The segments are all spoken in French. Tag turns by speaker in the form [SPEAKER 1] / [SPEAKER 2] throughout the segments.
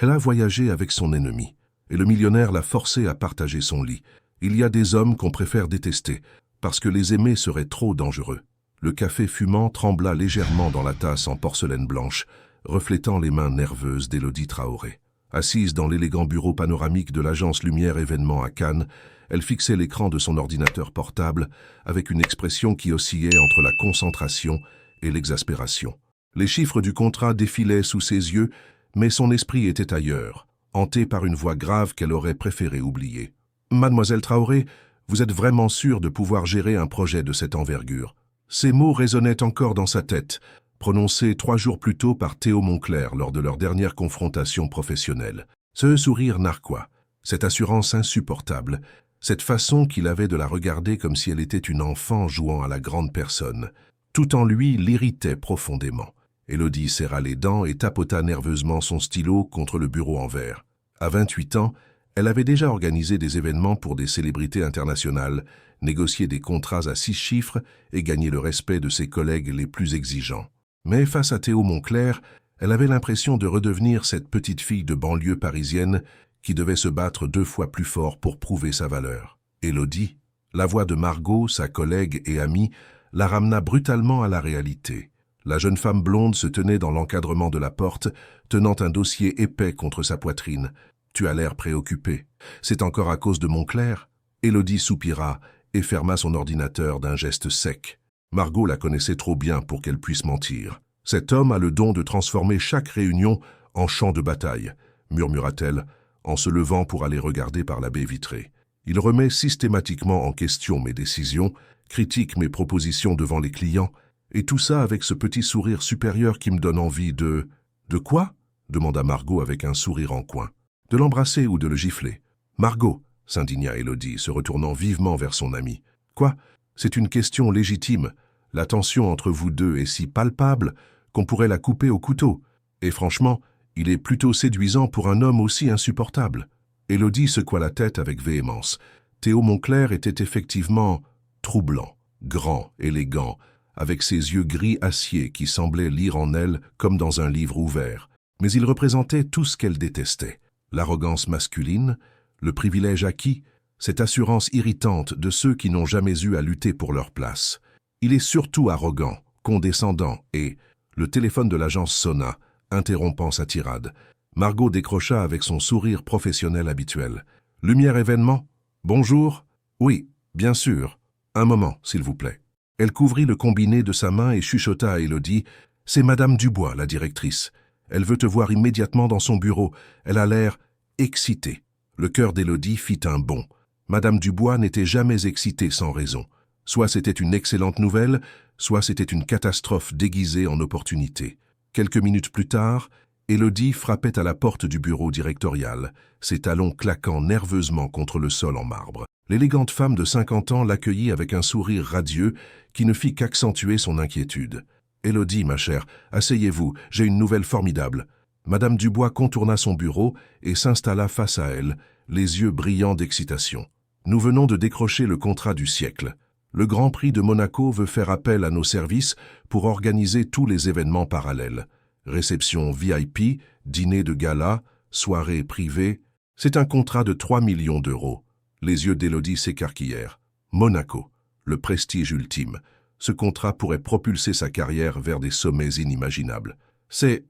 [SPEAKER 1] Elle a voyagé avec son ennemi, et le millionnaire l'a forcée à partager son lit. Il y a des hommes qu'on préfère détester, parce que les aimer serait trop dangereux. Le café fumant trembla légèrement dans la tasse en porcelaine blanche, reflétant les mains nerveuses d'Élodie Traoré. Assise dans l'élégant bureau panoramique de l'agence Lumière Événements à Cannes, elle fixait l'écran de son ordinateur portable avec une expression qui oscillait entre la concentration et l'exaspération. Les chiffres du contrat défilaient sous ses yeux, mais son esprit était ailleurs, hanté par une voix grave qu'elle aurait préféré oublier. « Mademoiselle Traoré, vous êtes vraiment sûre de pouvoir gérer un projet de cette envergure ?» Ces mots résonnaient encore dans sa tête, prononcés 3 jours plus tôt par Théo Moncler lors de leur dernière confrontation professionnelle. Ce sourire narquois, cette assurance insupportable, cette façon qu'il avait de la regarder comme si elle était une enfant jouant à la grande personne, tout en lui l'irritait profondément. Élodie serra les dents et tapota nerveusement son stylo contre le bureau en verre. À 28 ans, elle avait déjà organisé des événements pour des célébrités internationales, négocié des contrats à 6 chiffres et gagné le respect de ses collègues les plus exigeants. Mais face à Théo Moncler, elle avait l'impression de redevenir cette petite fille de banlieue parisienne qui devait se battre 2 fois plus fort pour prouver sa valeur. Élodie, la voix de Margot, sa collègue et amie, la ramena brutalement à la réalité. La jeune femme blonde se tenait dans l'encadrement de la porte, tenant un dossier épais contre sa poitrine. « Tu as l'air préoccupé. C'est encore à cause de Moncler ?» Élodie soupira et ferma son ordinateur d'un geste sec. Margot la connaissait trop bien pour qu'elle puisse mentir. « Cet homme a le don de transformer chaque réunion en champ de bataille, » murmura-t-elle, en se levant pour aller regarder par la baie vitrée. « Il remet systématiquement en question mes décisions, critique mes propositions devant les clients, et tout ça avec ce petit sourire supérieur qui me donne envie de... »« De quoi ?» demanda Margot avec un sourire en coin. « De l'embrasser ou de le gifler. »« Margot !» s'indigna Élodie, se retournant vivement vers son amie. « Quoi ? C'est une question légitime. La tension entre vous deux est si palpable qu'on pourrait la couper au couteau. Et franchement, il est plutôt séduisant pour un homme aussi insupportable. » Élodie secoua la tête avec véhémence. Théo Moncler était effectivement troublant, grand, élégant, avec ses yeux gris acier qui semblaient lire en elle comme dans un livre ouvert. Mais il représentait tout ce qu'elle détestait. L'arrogance masculine, le privilège acquis, cette assurance irritante de ceux qui n'ont jamais eu à lutter pour leur place. Il est surtout arrogant, condescendant et... Le téléphone de l'agence sonna, interrompant sa tirade. Margot décrocha avec son sourire professionnel habituel. « Lumière Événement ? Bonjour ? Oui, bien sûr. Un moment, s'il vous plaît. » Elle couvrit le combiné de sa main et chuchota à Élodie. « C'est Madame Dubois, la directrice. Elle veut te voir immédiatement dans son bureau. Elle a l'air excitée. » Le cœur d'Élodie fit un bond. Madame Dubois n'était jamais excitée sans raison. Soit c'était une excellente nouvelle, soit c'était une catastrophe déguisée en opportunité. Quelques minutes plus tard, Élodie frappait à la porte du bureau directorial, ses talons claquant nerveusement contre le sol en marbre. L'élégante femme de 50 ans l'accueillit avec un sourire radieux qui ne fit qu'accentuer son inquiétude. « Élodie, ma chère, asseyez-vous, j'ai une nouvelle formidable. » Madame Dubois contourna son bureau et s'installa face à elle, les yeux brillants d'excitation. « Nous venons de décrocher le contrat du siècle. Le Grand Prix de Monaco veut faire appel à nos services pour organiser tous les événements parallèles. Réception VIP, dîner de gala, soirée privée. C'est un contrat de 3 millions d'euros. » Les yeux d'Élodie s'écarquillèrent. Monaco, le prestige ultime. Ce contrat pourrait propulser sa carrière vers des sommets inimaginables. C'est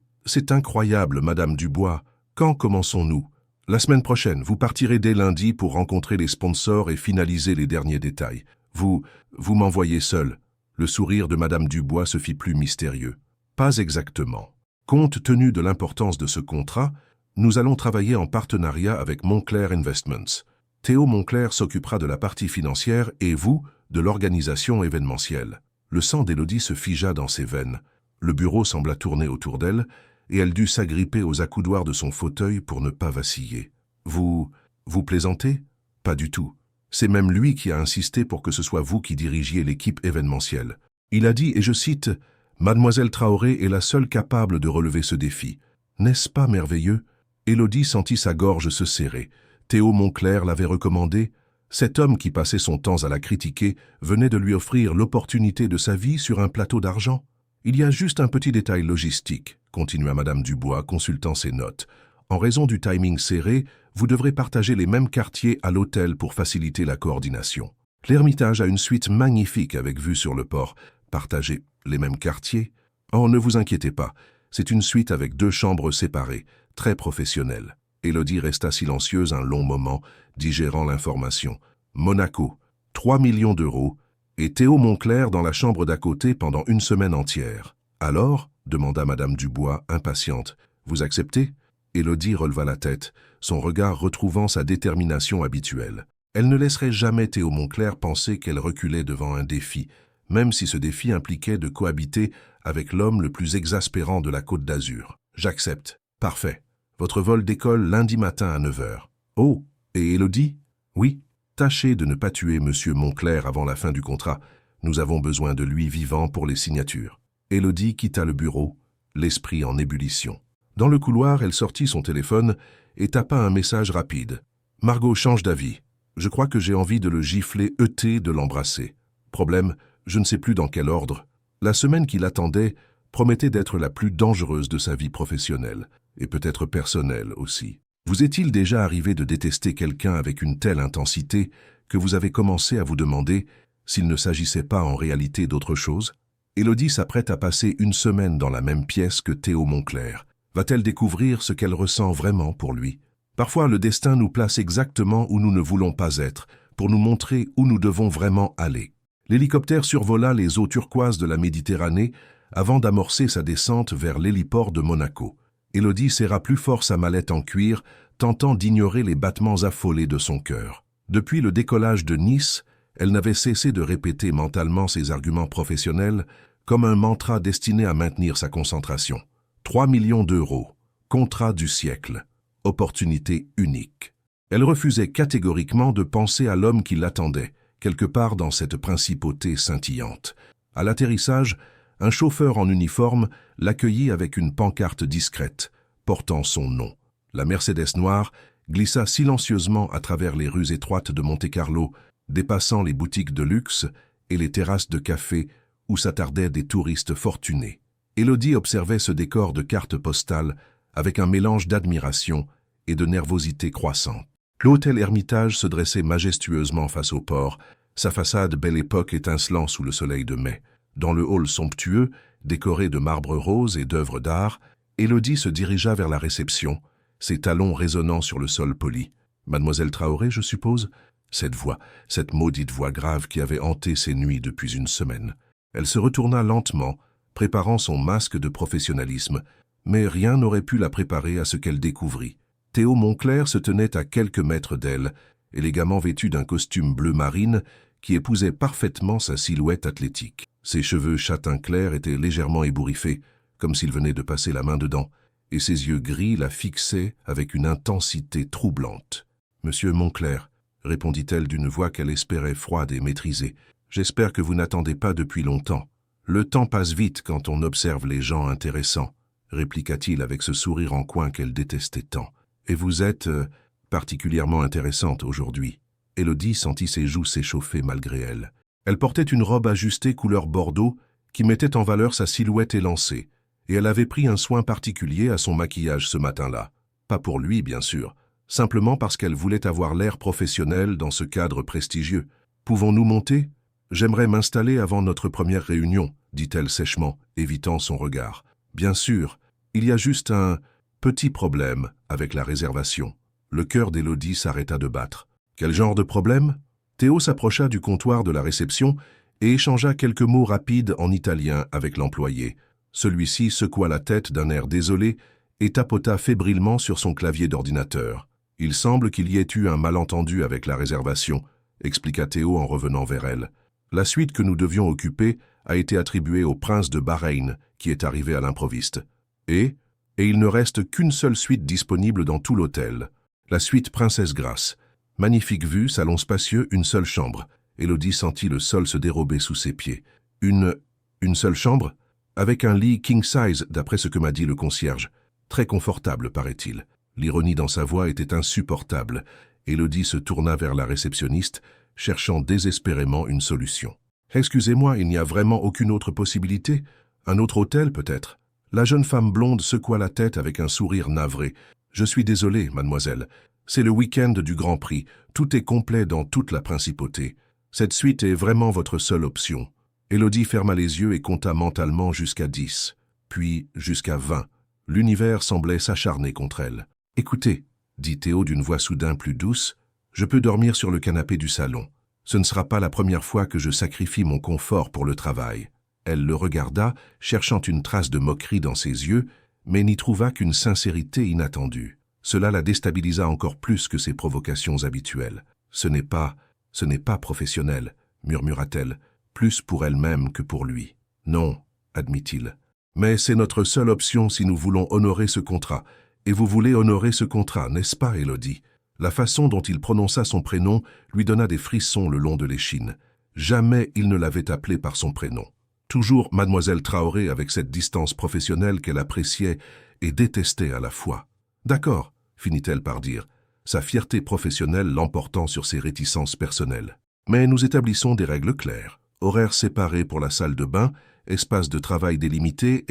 [SPEAKER 1] incroyable, Madame Dubois. Quand commençons-nous ? La semaine prochaine, vous partirez dès lundi pour rencontrer les sponsors et finaliser les derniers détails. Vous m'envoyez seul. Le sourire de Madame Dubois se fit plus mystérieux. Pas exactement. Compte tenu de l'importance de ce contrat, nous allons travailler en partenariat avec Moncler Investments. Théo Moncler s'occupera de la partie financière et vous, de l'organisation événementielle. Le sang d'Élodie se figea dans ses veines. Le bureau sembla tourner autour d'elle et elle dut s'agripper aux accoudoirs de son fauteuil pour ne pas vaciller. Vous plaisantez ? Pas du tout. C'est même lui qui a insisté pour que ce soit vous qui dirigiez l'équipe événementielle. Il a dit, et je cite, « Mademoiselle Traoré est la seule capable de relever ce défi. » N'est-ce pas merveilleux ? Élodie sentit sa gorge se serrer. Théo Moncler l'avait recommandé. Cet homme qui passait son temps à la critiquer venait de lui offrir l'opportunité de sa vie sur un plateau d'argent. « Il y a juste un petit détail logistique, » continua Madame Dubois, consultant ses notes. « En raison du timing serré, vous devrez partager les mêmes quartiers à l'hôtel pour faciliter la coordination. L'Ermitage a une suite magnifique avec vue sur le port. Partager les mêmes quartiers? Oh, ne vous inquiétez pas, c'est une suite avec 2 chambres séparées, très professionnelle. Élodie resta silencieuse un long moment, digérant l'information. Monaco, 3 millions d'euros, et Théo Moncler dans la chambre d'à côté pendant une semaine entière. Alors, demanda Madame Dubois, impatiente, vous acceptez? Élodie releva la tête, son regard retrouvant sa détermination habituelle. Elle ne laisserait jamais Théo Moncler penser qu'elle reculait devant un défi, même si ce défi impliquait de cohabiter avec l'homme le plus exaspérant de la Côte d'Azur. J'accepte. Parfait. Votre vol décolle lundi matin à 9 h. Oh, et Élodie? Oui. Tâchez de ne pas tuer Monsieur Moncler avant la fin du contrat. Nous avons besoin de lui vivant pour les signatures. Élodie quitta le bureau, l'esprit en ébullition. Dans le couloir, elle sortit son téléphone et tapa un message rapide. Margot change d'avis. Je crois que j'ai envie de le gifler de l'embrasser. Problème, je ne sais plus dans quel ordre. La semaine qui l'attendait promettait d'être la plus dangereuse de sa vie professionnelle, et peut-être personnelle aussi. Vous est-il déjà arrivé de détester quelqu'un avec une telle intensité que vous avez commencé à vous demander s'il ne s'agissait pas en réalité d'autre chose? Élodie s'apprête à passer une semaine dans la même pièce que Théo Moncler. Va-t-elle découvrir ce qu'elle ressent vraiment pour lui? Parfois, le destin nous place exactement où nous ne voulons pas être, pour nous montrer où nous devons vraiment aller. L'hélicoptère survola les eaux turquoises de la Méditerranée avant d'amorcer sa descente vers l'héliport de Monaco. Élodie serra plus fort sa mallette en cuir, tentant d'ignorer les battements affolés de son cœur. Depuis le décollage de Nice, elle n'avait cessé de répéter mentalement ses arguments professionnels comme un mantra destiné à maintenir sa concentration. 3 millions d'euros, contrat du siècle, opportunité unique. Elle refusait catégoriquement de penser à l'homme qui l'attendait, quelque part dans cette principauté scintillante. À l'atterrissage, un chauffeur en uniforme l'accueillit avec une pancarte discrète, portant son nom. La Mercedes noire glissa silencieusement à travers les rues étroites de Monte-Carlo, dépassant les boutiques de luxe et les terrasses de café où s'attardaient des touristes fortunés. Élodie observait ce décor de cartes postales avec un mélange d'admiration et de nervosité croissante. L'hôtel Ermitage se dressait majestueusement face au port, sa façade belle époque étincelant sous le soleil de mai. Dans le hall somptueux, décoré de marbre rose et d'œuvres d'art, Élodie se dirigea vers la réception, ses talons résonnant sur le sol poli. « Mademoiselle Traoré, je suppose ?» Cette voix, cette maudite voix grave qui avait hanté ses nuits depuis une semaine. Elle se retourna lentement, préparant son masque de professionnalisme, mais rien n'aurait pu la préparer à ce qu'elle découvrit. Théo Moncler se tenait à quelques mètres d'elle, élégamment vêtu d'un costume bleu marine qui épousait parfaitement sa silhouette athlétique. Ses cheveux châtain clair étaient légèrement ébouriffés, comme s'il venait de passer la main dedans, et ses yeux gris la fixaient avec une intensité troublante. « Monsieur Moncler, » répondit-elle d'une voix qu'elle espérait froide et maîtrisée, « j'espère que vous n'attendez pas depuis longtemps. Le temps passe vite quand on observe les gens intéressants, » répliqua-t-il avec ce sourire en coin qu'elle détestait tant. « Et vous êtes particulièrement intéressante aujourd'hui. » Élodie sentit ses joues s'échauffer malgré elle. Elle portait une robe ajustée couleur bordeaux qui mettait en valeur sa silhouette élancée, et elle avait pris un soin particulier à son maquillage ce matin-là. Pas pour lui, bien sûr, simplement parce qu'elle voulait avoir l'air professionnel dans ce cadre prestigieux. « Pouvons-nous monter ? J'aimerais m'installer avant notre première réunion, » dit-elle sèchement, évitant son regard. « Bien sûr, il y a juste un petit problème avec la réservation. » Le cœur d'Élodie s'arrêta de battre. « Quel genre de problème ?» Théo s'approcha du comptoir de la réception et échangea quelques mots rapides en italien avec l'employé. Celui-ci secoua la tête d'un air désolé et tapota fébrilement sur son clavier d'ordinateur. « Il semble qu'il y ait eu un malentendu avec la réservation, » expliqua Théo en revenant vers elle. « La suite que nous devions occuper a été attribuée au prince de Bahreïn, qui est arrivé à l'improviste. Et il ne reste qu'une seule suite disponible dans tout l'hôtel. La suite Princesse Grace. Magnifique vue, salon spacieux, une seule chambre. » Élodie sentit le sol se dérober sous ses pieds. « Une seule chambre ? Avec un lit king size, d'après ce que m'a dit le concierge. Très confortable, paraît-il. » L'ironie dans sa voix était insupportable. Élodie se tourna vers la réceptionniste, cherchant désespérément une solution. « Excusez-moi, il n'y a vraiment aucune autre possibilité ? Un autre hôtel, peut-être ?» La jeune femme blonde secoua la tête avec un sourire navré. Je suis désolé, mademoiselle. C'est le week-end du Grand Prix. Tout est complet dans toute la principauté. Cette suite est vraiment votre seule option. Élodie ferma les yeux et compta mentalement jusqu'à 10, puis jusqu'à 20. L'univers semblait s'acharner contre elle. « Écoutez, » dit Théo d'une voix soudain plus douce, « je peux dormir sur le canapé du salon. Ce ne sera pas la première fois que je sacrifie mon confort pour le travail. » Elle le regarda, cherchant une trace de moquerie dans ses yeux, mais n'y trouva qu'une sincérité inattendue. Cela la déstabilisa encore plus que ses provocations habituelles. « Ce n'est pas professionnel, » murmura-t-elle, plus pour elle-même que pour lui. « Non, » admit-il. « Mais c'est notre seule option si nous voulons honorer ce contrat. Et vous voulez honorer ce contrat, n'est-ce pas, Élodie ?» La façon dont il prononça son prénom lui donna des frissons le long de l'échine. Jamais il ne l'avait appelée par son prénom. Toujours Mademoiselle Traoré avec cette distance professionnelle qu'elle appréciait et détestait à la fois. « D'accord », finit-elle par dire, sa fierté professionnelle l'emportant sur ses réticences personnelles. « Mais nous établissons des règles claires. Horaires séparés pour la salle de bain, espace de travail délimité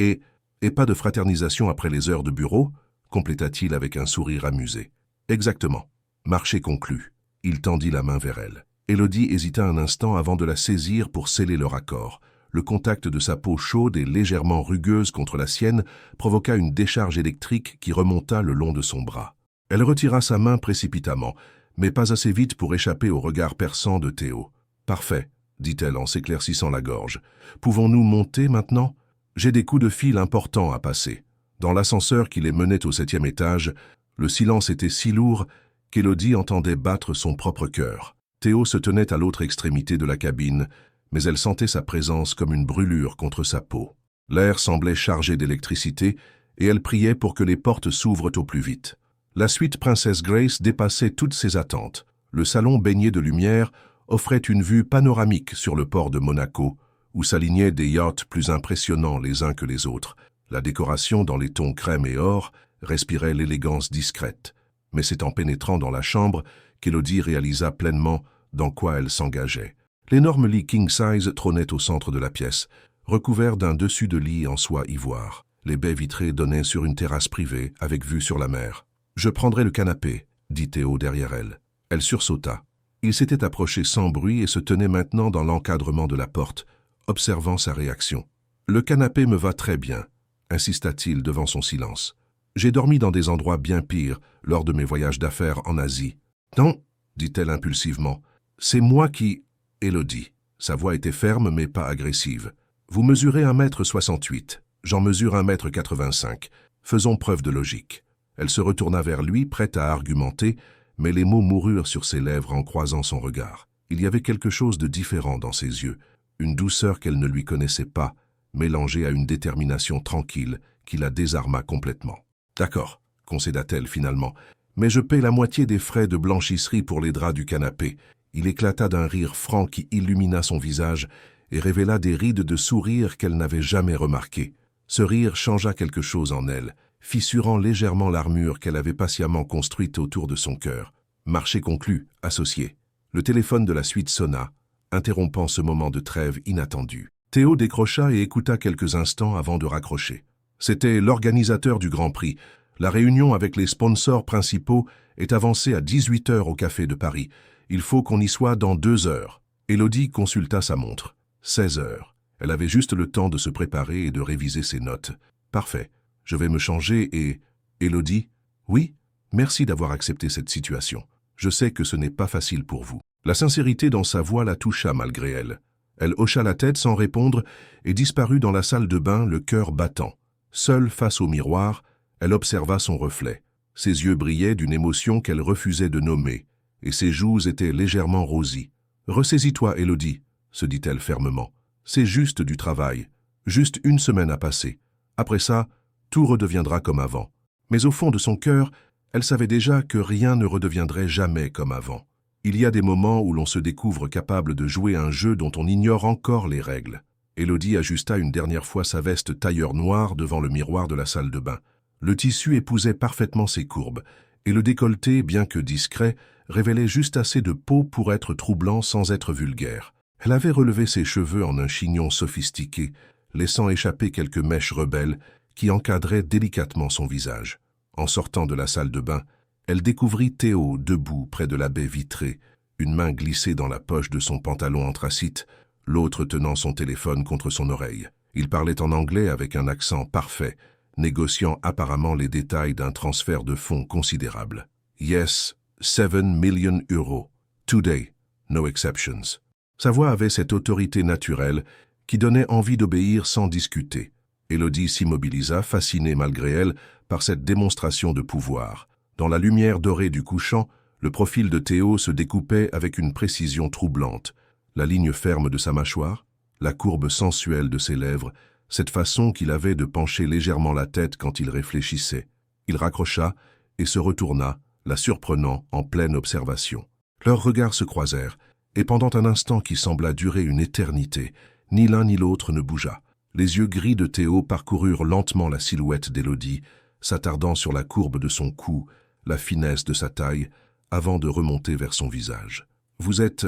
[SPEAKER 1] et pas de fraternisation après les heures de bureau », compléta-t-il avec un sourire amusé. « Exactement. Marché conclu. » Il tendit la main vers elle. Élodie hésita un instant avant de la saisir pour sceller leur accord. Le contact de sa peau chaude et légèrement rugueuse contre la sienne provoqua une décharge électrique qui remonta le long de son bras. Elle retira sa main précipitamment, mais pas assez vite pour échapper au regard perçant de Théo. « Parfait, » dit-elle en s'éclaircissant la gorge. « Pouvons-nous monter maintenant? J'ai des coups de fil importants à passer. » Dans l'ascenseur qui les menait au 7e étage, le silence était si lourd qu'Élodie entendait battre son propre cœur. Théo se tenait à l'autre extrémité de la cabine, mais elle sentait sa présence comme une brûlure contre sa peau. L'air semblait chargé d'électricité et elle priait pour que les portes s'ouvrent au plus vite. La suite Princess Grace dépassait toutes ses attentes. Le salon baigné de lumière offrait une vue panoramique sur le port de Monaco, où s'alignaient des yachts plus impressionnants les uns que les autres. La décoration dans les tons crème et or respirait l'élégance discrète. Mais c'est en pénétrant dans la chambre qu'Élodie réalisa pleinement dans quoi elle s'engageait. L'énorme lit king-size trônait au centre de la pièce, recouvert d'un dessus de lit en soie ivoire. Les baies vitrées donnaient sur une terrasse privée avec vue sur la mer. « Je prendrai le canapé », dit Théo derrière elle. Elle sursauta. Il s'était approché sans bruit et se tenait maintenant dans l'encadrement de la porte, observant sa réaction. « Le canapé me va très bien », insista-t-il devant son silence. « J'ai dormi dans des endroits bien pires lors de mes voyages d'affaires en Asie. »« Non », dit-elle impulsivement, « c'est moi qui... » Élodie. Sa voix était ferme mais pas agressive. « Vous mesurez 1m68, j'en mesure 1m85. Faisons preuve de logique. » Elle se retourna vers lui, prête à argumenter, mais les mots moururent sur ses lèvres en croisant son regard. Il y avait quelque chose de différent dans ses yeux, une douceur qu'elle ne lui connaissait pas, mélangée à une détermination tranquille qui la désarma complètement. « D'accord, » concéda-t-elle finalement, « mais je paie la moitié des frais de blanchisserie pour les draps du canapé. » Il éclata d'un rire franc qui illumina son visage et révéla des rides de sourire qu'elle n'avait jamais remarquées. Ce rire changea quelque chose en elle, fissurant légèrement l'armure qu'elle avait patiemment construite autour de son cœur. Marché conclu, associé. Le téléphone de la suite sonna, interrompant ce moment de trêve inattendu. Théo décrocha et écouta quelques instants avant de raccrocher. C'était l'organisateur du Grand Prix. La réunion avec les sponsors principaux est avancée à 18 h au Café de Paris. Il faut qu'on y soit dans 2 heures. Élodie consulta sa montre. 16 h. Elle avait juste le temps de se préparer et de réviser ses notes. Parfait. Je vais me changer et... Élodie? Oui? Merci d'avoir accepté cette situation. Je sais que ce n'est pas facile pour vous. La sincérité dans sa voix la toucha malgré elle. Elle hocha la tête sans répondre et disparut dans la salle de bain, le cœur battant. Seule face au miroir, elle observa son reflet. Ses yeux brillaient d'une émotion qu'elle refusait de nommer, et ses joues étaient légèrement rosies. « Ressaisis-toi, Élodie, » se dit-elle fermement. « C'est juste du travail, juste une semaine à passer. Après ça, tout redeviendra comme avant. » Mais au fond de son cœur, elle savait déjà que rien ne redeviendrait jamais comme avant. Il y a des moments où l'on se découvre capable de jouer un jeu dont on ignore encore les règles. Élodie ajusta une dernière fois sa veste tailleur noire devant le miroir de la salle de bain. Le tissu épousait parfaitement ses courbes, et le décolleté, bien que discret, révélait juste assez de peau pour être troublant sans être vulgaire. Elle avait relevé ses cheveux en un chignon sophistiqué, laissant échapper quelques mèches rebelles qui encadraient délicatement son visage. En sortant de la salle de bain, elle découvrit Théo debout près de la baie vitrée, une main glissée dans la poche de son pantalon anthracite, l'autre tenant son téléphone contre son oreille. Il parlait en anglais avec un accent parfait, négociant apparemment les détails d'un transfert de fonds considérable. Yes, 7 million euros. Today, no exceptions. Sa voix avait cette autorité naturelle qui donnait envie d'obéir sans discuter. Élodie s'immobilisa, fascinée malgré elle par cette démonstration de pouvoir. Dans la lumière dorée du couchant, le profil de Théo se découpait avec une précision troublante. La ligne ferme de sa mâchoire, la courbe sensuelle de ses lèvres, cette façon qu'il avait de pencher légèrement la tête quand il réfléchissait. Il raccrocha et se retourna, la surprenant en pleine observation. Leurs regards se croisèrent, et pendant un instant qui sembla durer une éternité, ni l'un ni l'autre ne bougea. Les yeux gris de Théo parcoururent lentement la silhouette d'Élodie, s'attardant sur la courbe de son cou, la finesse de sa taille, avant de remonter vers son visage. « Vous êtes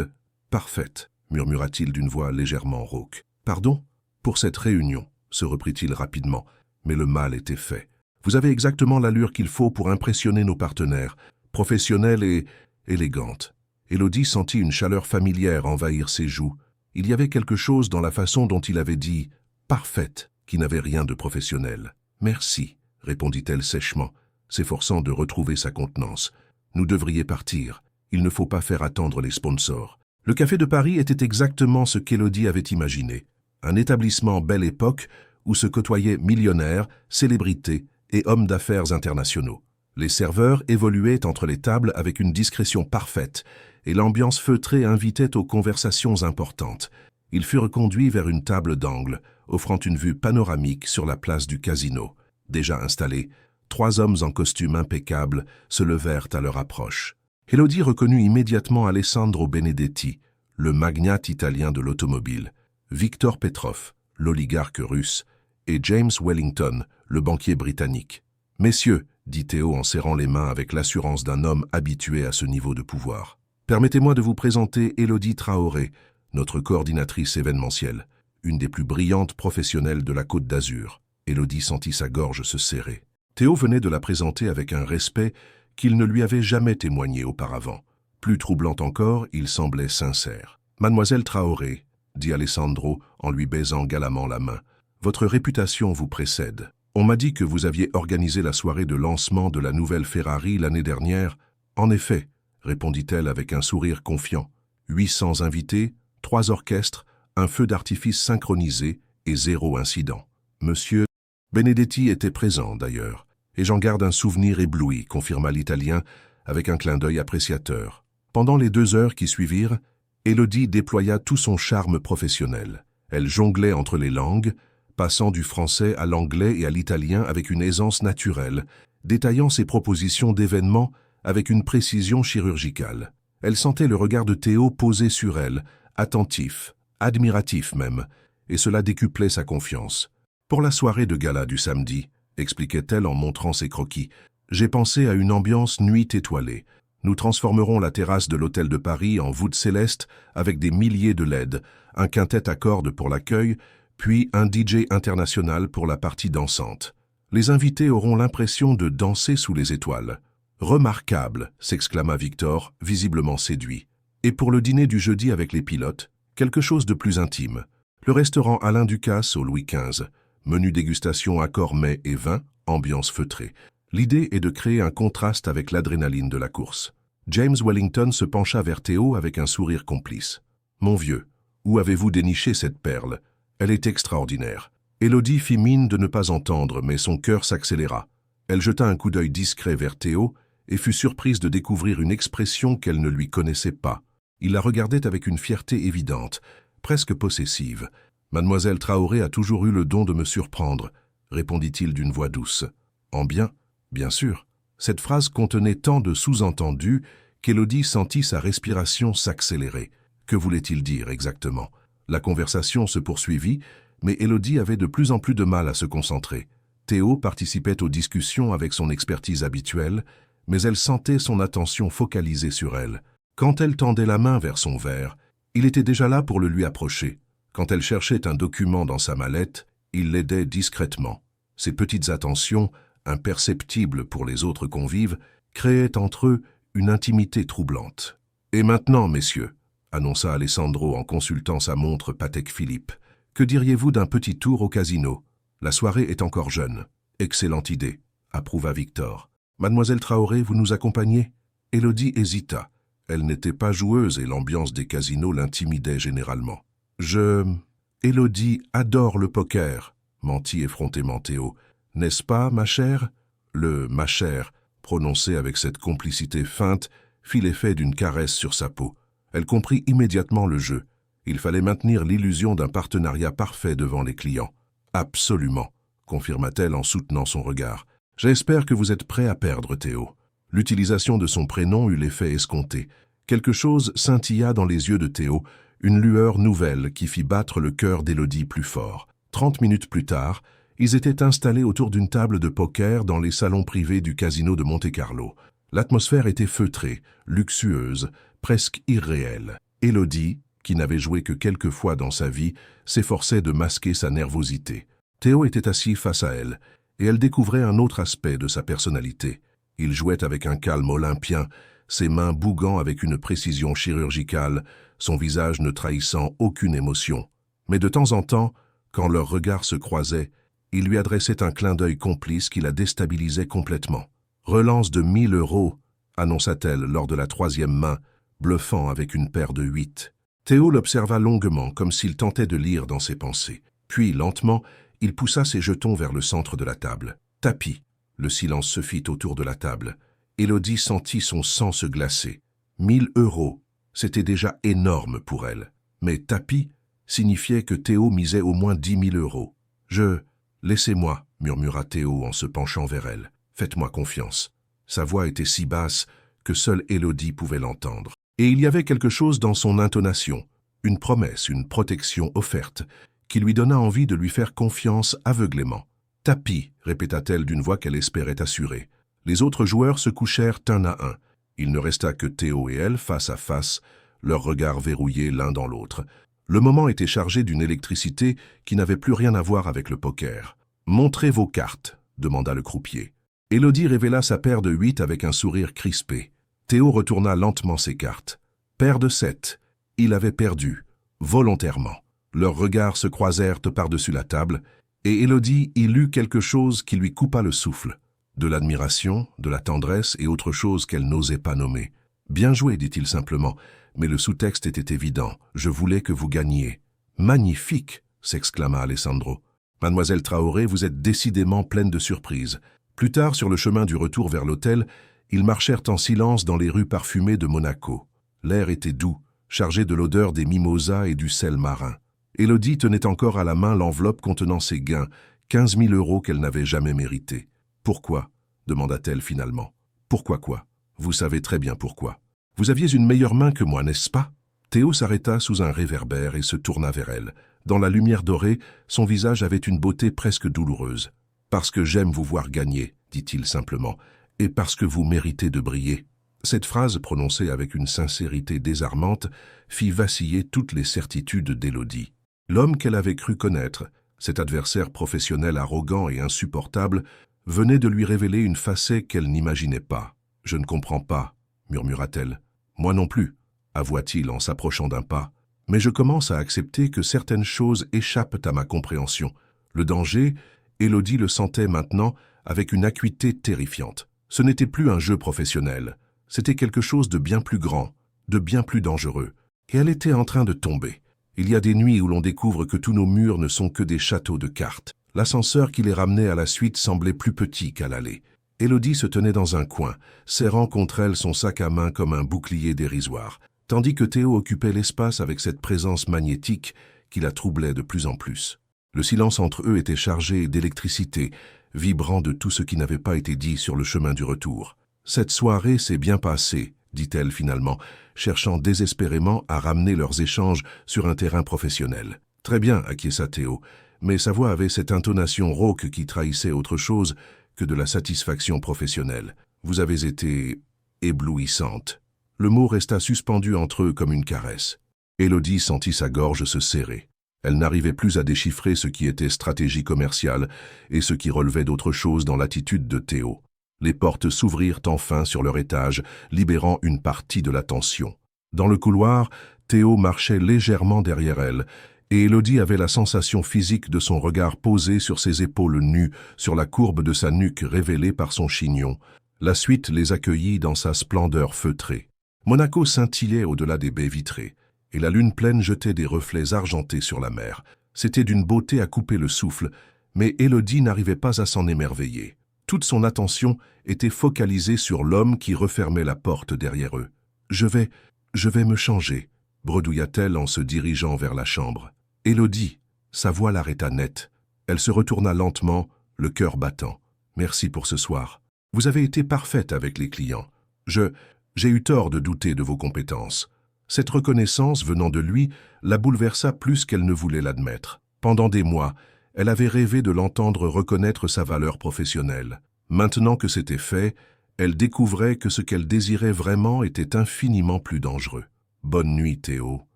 [SPEAKER 1] parfaite », murmura-t-il d'une voix légèrement rauque. « Pardon ? Pour cette réunion », se reprit-il rapidement, mais le mal était fait. « Vous avez exactement l'allure qu'il faut pour impressionner nos partenaires, professionnelle et élégante. » Élodie sentit une chaleur familière envahir ses joues. Il y avait quelque chose dans la façon dont il avait dit « parfaite » qui n'avait rien de professionnel. « Merci », répondit-elle sèchement, s'efforçant de retrouver sa contenance. « Nous devrions partir. Il ne faut pas faire attendre les sponsors. » Le Café de Paris était exactement ce qu'Élodie avait imaginé. Un établissement belle époque où se côtoyaient millionnaires, célébrités et hommes d'affaires internationaux. Les serveurs évoluaient entre les tables avec une discrétion parfaite et l'ambiance feutrée invitait aux conversations importantes. Ils furent conduits vers une table d'angle, offrant une vue panoramique sur la place du Casino. Déjà installés, 3 hommes en costume impeccable se levèrent à leur approche. Élodie reconnut immédiatement Alessandro Benedetti, le magnate italien de l'automobile, Victor Petrov, l'oligarque russe, et James Wellington, le banquier britannique. « Messieurs, » dit Théo en serrant les mains avec l'assurance d'un homme habitué à ce niveau de pouvoir. « Permettez-moi de vous présenter Élodie Traoré, notre coordinatrice événementielle, une des plus brillantes professionnelles de la Côte d'Azur. » Élodie sentit sa gorge se serrer. Théo venait de la présenter avec un respect qu'il ne lui avait jamais témoigné auparavant. Plus troublant encore, il semblait sincère. « Mademoiselle Traoré, » dit Alessandro en lui baisant galamment la main, « votre réputation vous précède. On m'a dit que vous aviez organisé la soirée de lancement de la nouvelle Ferrari l'année dernière. »« En effet, » répondit-elle avec un sourire confiant. 800 invités, 3 orchestres, un feu d'artifice synchronisé et 0 incident. Monsieur Benedetti était présent d'ailleurs, et j'en garde un souvenir ébloui, confirma l'Italien avec un clin d'œil appréciateur. Pendant les 2 heures qui suivirent, Élodie déploya tout son charme professionnel. Elle jonglait entre les langues, passant du français à l'anglais et à l'italien avec une aisance naturelle, détaillant ses propositions d'événements avec une précision chirurgicale. Elle sentait le regard de Théo posé sur elle, attentif, admiratif même, et cela décuplait sa confiance. « Pour la soirée de gala du samedi, » expliquait-elle en montrant ses croquis, « j'ai pensé à une ambiance nuit étoilée. Nous transformerons la terrasse de l'hôtel de Paris en voûte céleste avec des milliers de LED, un quintet à cordes pour l'accueil, puis un DJ international pour la partie dansante. Les invités auront l'impression de danser sous les étoiles. »« Remarquable !» s'exclama Victor, visiblement séduit. « Et pour le dîner du jeudi avec les pilotes, quelque chose de plus intime. Le restaurant Alain Ducasse au Louis XV. Menu dégustation accord mets et vin, ambiance feutrée. L'idée est de créer un contraste avec l'adrénaline de la course. » James Wellington se pencha vers Théo avec un sourire complice. « Mon vieux, où avez-vous déniché cette perle ? Elle est extraordinaire. » Élodie fit mine de ne pas entendre, mais son cœur s'accéléra. Elle jeta un coup d'œil discret vers Théo et fut surprise de découvrir une expression qu'elle ne lui connaissait pas. Il la regardait avec une fierté évidente, presque possessive. « Mademoiselle Traoré a toujours eu le don de me surprendre, » répondit-il d'une voix douce. « En bien, bien sûr. » Cette phrase contenait tant de sous-entendus qu'Élodie sentit sa respiration s'accélérer. Que voulait-il dire exactement? La conversation se poursuivit, mais Élodie avait de plus en plus de mal à se concentrer. Théo participait aux discussions avec son expertise habituelle, mais elle sentait son attention focalisée sur elle. Quand elle tendait la main vers son verre, il était déjà là pour le lui approcher. Quand elle cherchait un document dans sa mallette, il l'aidait discrètement. Ces petites attentions imperceptible pour les autres convives, créait entre eux une intimité troublante. « Et maintenant, messieurs, annonça Alessandro en consultant sa montre Patek Philippe, que diriez-vous d'un petit tour au casino? La soirée est encore jeune. » « Excellente idée, » approuva Victor. « Mademoiselle Traoré, vous nous accompagnez ?» Élodie hésita. Elle n'était pas joueuse et l'ambiance des casinos l'intimidait généralement. « Élodie adore le poker, » mentit effrontément Théo. « N'est-ce pas, ma chère ?» Le « ma chère », prononcé avec cette complicité feinte, fit l'effet d'une caresse sur sa peau. Elle comprit immédiatement le jeu. Il fallait maintenir l'illusion d'un partenariat parfait devant les clients. « Absolument, » confirma-t-elle en soutenant son regard. « J'espère que vous êtes prêt à perdre, Théo. » L'utilisation de son prénom eut l'effet escompté. Quelque chose scintilla dans les yeux de Théo, une lueur nouvelle qui fit battre le cœur d'Élodie plus fort. 30 minutes plus tard, ils étaient installés autour d'une table de poker dans les salons privés du casino de Monte-Carlo. L'atmosphère était feutrée, luxueuse, presque irréelle. Élodie, qui n'avait joué que quelques fois dans sa vie, s'efforçait de masquer sa nervosité. Théo était assis face à elle, et elle découvrait un autre aspect de sa personnalité. Il jouait avec un calme olympien, ses mains bouguant avec une précision chirurgicale, son visage ne trahissant aucune émotion. Mais de temps en temps, quand leurs regards se croisaient, il lui adressait un clin d'œil complice qui la déstabilisait complètement. « Relance de 1000 €, annonça-t-elle lors de la troisième main, bluffant avec une paire de 8. Théo l'observa longuement, comme s'il tentait de lire dans ses pensées. Puis, lentement, il poussa ses jetons vers le centre de la table. Tapis. Le silence se fit autour de la table. Élodie sentit son sang se glacer. 1000 €, c'était déjà énorme pour elle. Mais tapis signifiait que Théo misait au moins 10 000 €. « Laissez-moi, » murmura Théo en se penchant vers elle. « Faites-moi confiance. » Sa voix était si basse que seule Élodie pouvait l'entendre. Et il y avait quelque chose dans son intonation, une promesse, une protection offerte, qui lui donna envie de lui faire confiance aveuglément. « Tapis », répéta-t-elle d'une voix qu'elle espérait assurer. Les autres joueurs se couchèrent un à un. Il ne resta que Théo et elle face à face, leurs regards verrouillés l'un dans l'autre. Le moment était chargé d'une électricité qui n'avait plus rien à voir avec le poker. « Montrez vos cartes », demanda le croupier. Élodie révéla sa paire de 8 avec un sourire crispé. Théo retourna lentement ses cartes. Paire de 7. Il avait perdu, volontairement. Leurs regards se croisèrent par-dessus la table, et Élodie y lut quelque chose qui lui coupa le souffle. De l'admiration, de la tendresse et autre chose qu'elle n'osait pas nommer. « Bien joué », dit-il simplement, mais le sous-texte était évident. « Je voulais que vous gagniez. »« Magnifique !» s'exclama Alessandro. « Mademoiselle Traoré, vous êtes décidément pleine de surprises. » Plus tard, sur le chemin du retour vers l'hôtel, ils marchèrent en silence dans les rues parfumées de Monaco. L'air était doux, chargé de l'odeur des mimosas et du sel marin. Élodie tenait encore à la main l'enveloppe contenant ses gains, 15 000 € qu'elle n'avait jamais mérités. « Pourquoi ?» demanda-t-elle finalement. « Pourquoi quoi ? Vous savez très bien pourquoi. Vous aviez une meilleure main que moi, n'est-ce pas ?» Théo s'arrêta sous un réverbère et se tourna vers elle. Dans la lumière dorée, son visage avait une beauté presque douloureuse. « Parce que j'aime vous voir gagner, » dit-il simplement, « et parce que vous méritez de briller. » Cette phrase, prononcée avec une sincérité désarmante, fit vaciller toutes les certitudes d'Élodie. L'homme qu'elle avait cru connaître, cet adversaire professionnel arrogant et insupportable, venait de lui révéler une facette qu'elle n'imaginait pas. « Je ne comprends pas, » murmura-t-elle. « Moi non plus, » avoua-t-il en s'approchant d'un pas. « Mais je commence à accepter que certaines choses échappent à ma compréhension. » Le danger, Élodie le sentait maintenant avec une acuité terrifiante. Ce n'était plus un jeu professionnel. C'était quelque chose de bien plus grand, de bien plus dangereux. Et elle était en train de tomber. Il y a des nuits où l'on découvre que tous nos murs ne sont que des châteaux de cartes. L'ascenseur qui les ramenait à la suite semblait plus petit qu'à l'aller. Élodie se tenait dans un coin, serrant contre elle son sac à main comme un bouclier dérisoire, tandis que Théo occupait l'espace avec cette présence magnétique qui la troublait de plus en plus. Le silence entre eux était chargé d'électricité, vibrant de tout ce qui n'avait pas été dit sur le chemin du retour. « Cette soirée s'est bien passée », dit-elle finalement, cherchant désespérément à ramener leurs échanges sur un terrain professionnel. « Très bien », acquiesça Théo, mais sa voix avait cette intonation rauque qui trahissait autre chose que de la satisfaction professionnelle. « Vous avez été éblouissante. » Le mot resta suspendu entre eux comme une caresse. Élodie sentit sa gorge se serrer. Elle n'arrivait plus à déchiffrer ce qui était stratégie commerciale et ce qui relevait d'autre chose dans l'attitude de Théo. Les portes s'ouvrirent enfin sur leur étage, libérant une partie de la tension. Dans le couloir, Théo marchait légèrement derrière elle, et Élodie avait la sensation physique de son regard posé sur ses épaules nues, sur la courbe de sa nuque révélée par son chignon. La suite les accueillit dans sa splendeur feutrée. Monaco scintillait au-delà des baies vitrées, et la lune pleine jetait des reflets argentés sur la mer. C'était d'une beauté à couper le souffle, mais Élodie n'arrivait pas à s'en émerveiller. Toute son attention était focalisée sur l'homme qui refermait la porte derrière eux. « Je vais me changer », bredouilla-t-elle en se dirigeant vers la chambre. « Élodie !» Sa voix l'arrêta net. Elle se retourna lentement, le cœur battant. « Merci pour ce soir. Vous avez été parfaite avec les clients. J'ai eu tort de douter de vos compétences. » Cette reconnaissance venant de lui la bouleversa plus qu'elle ne voulait l'admettre. Pendant des mois, elle avait rêvé de l'entendre reconnaître sa valeur professionnelle. Maintenant que c'était fait, elle découvrait que ce qu'elle désirait vraiment était infiniment plus dangereux. « Bonne nuit, Théo »,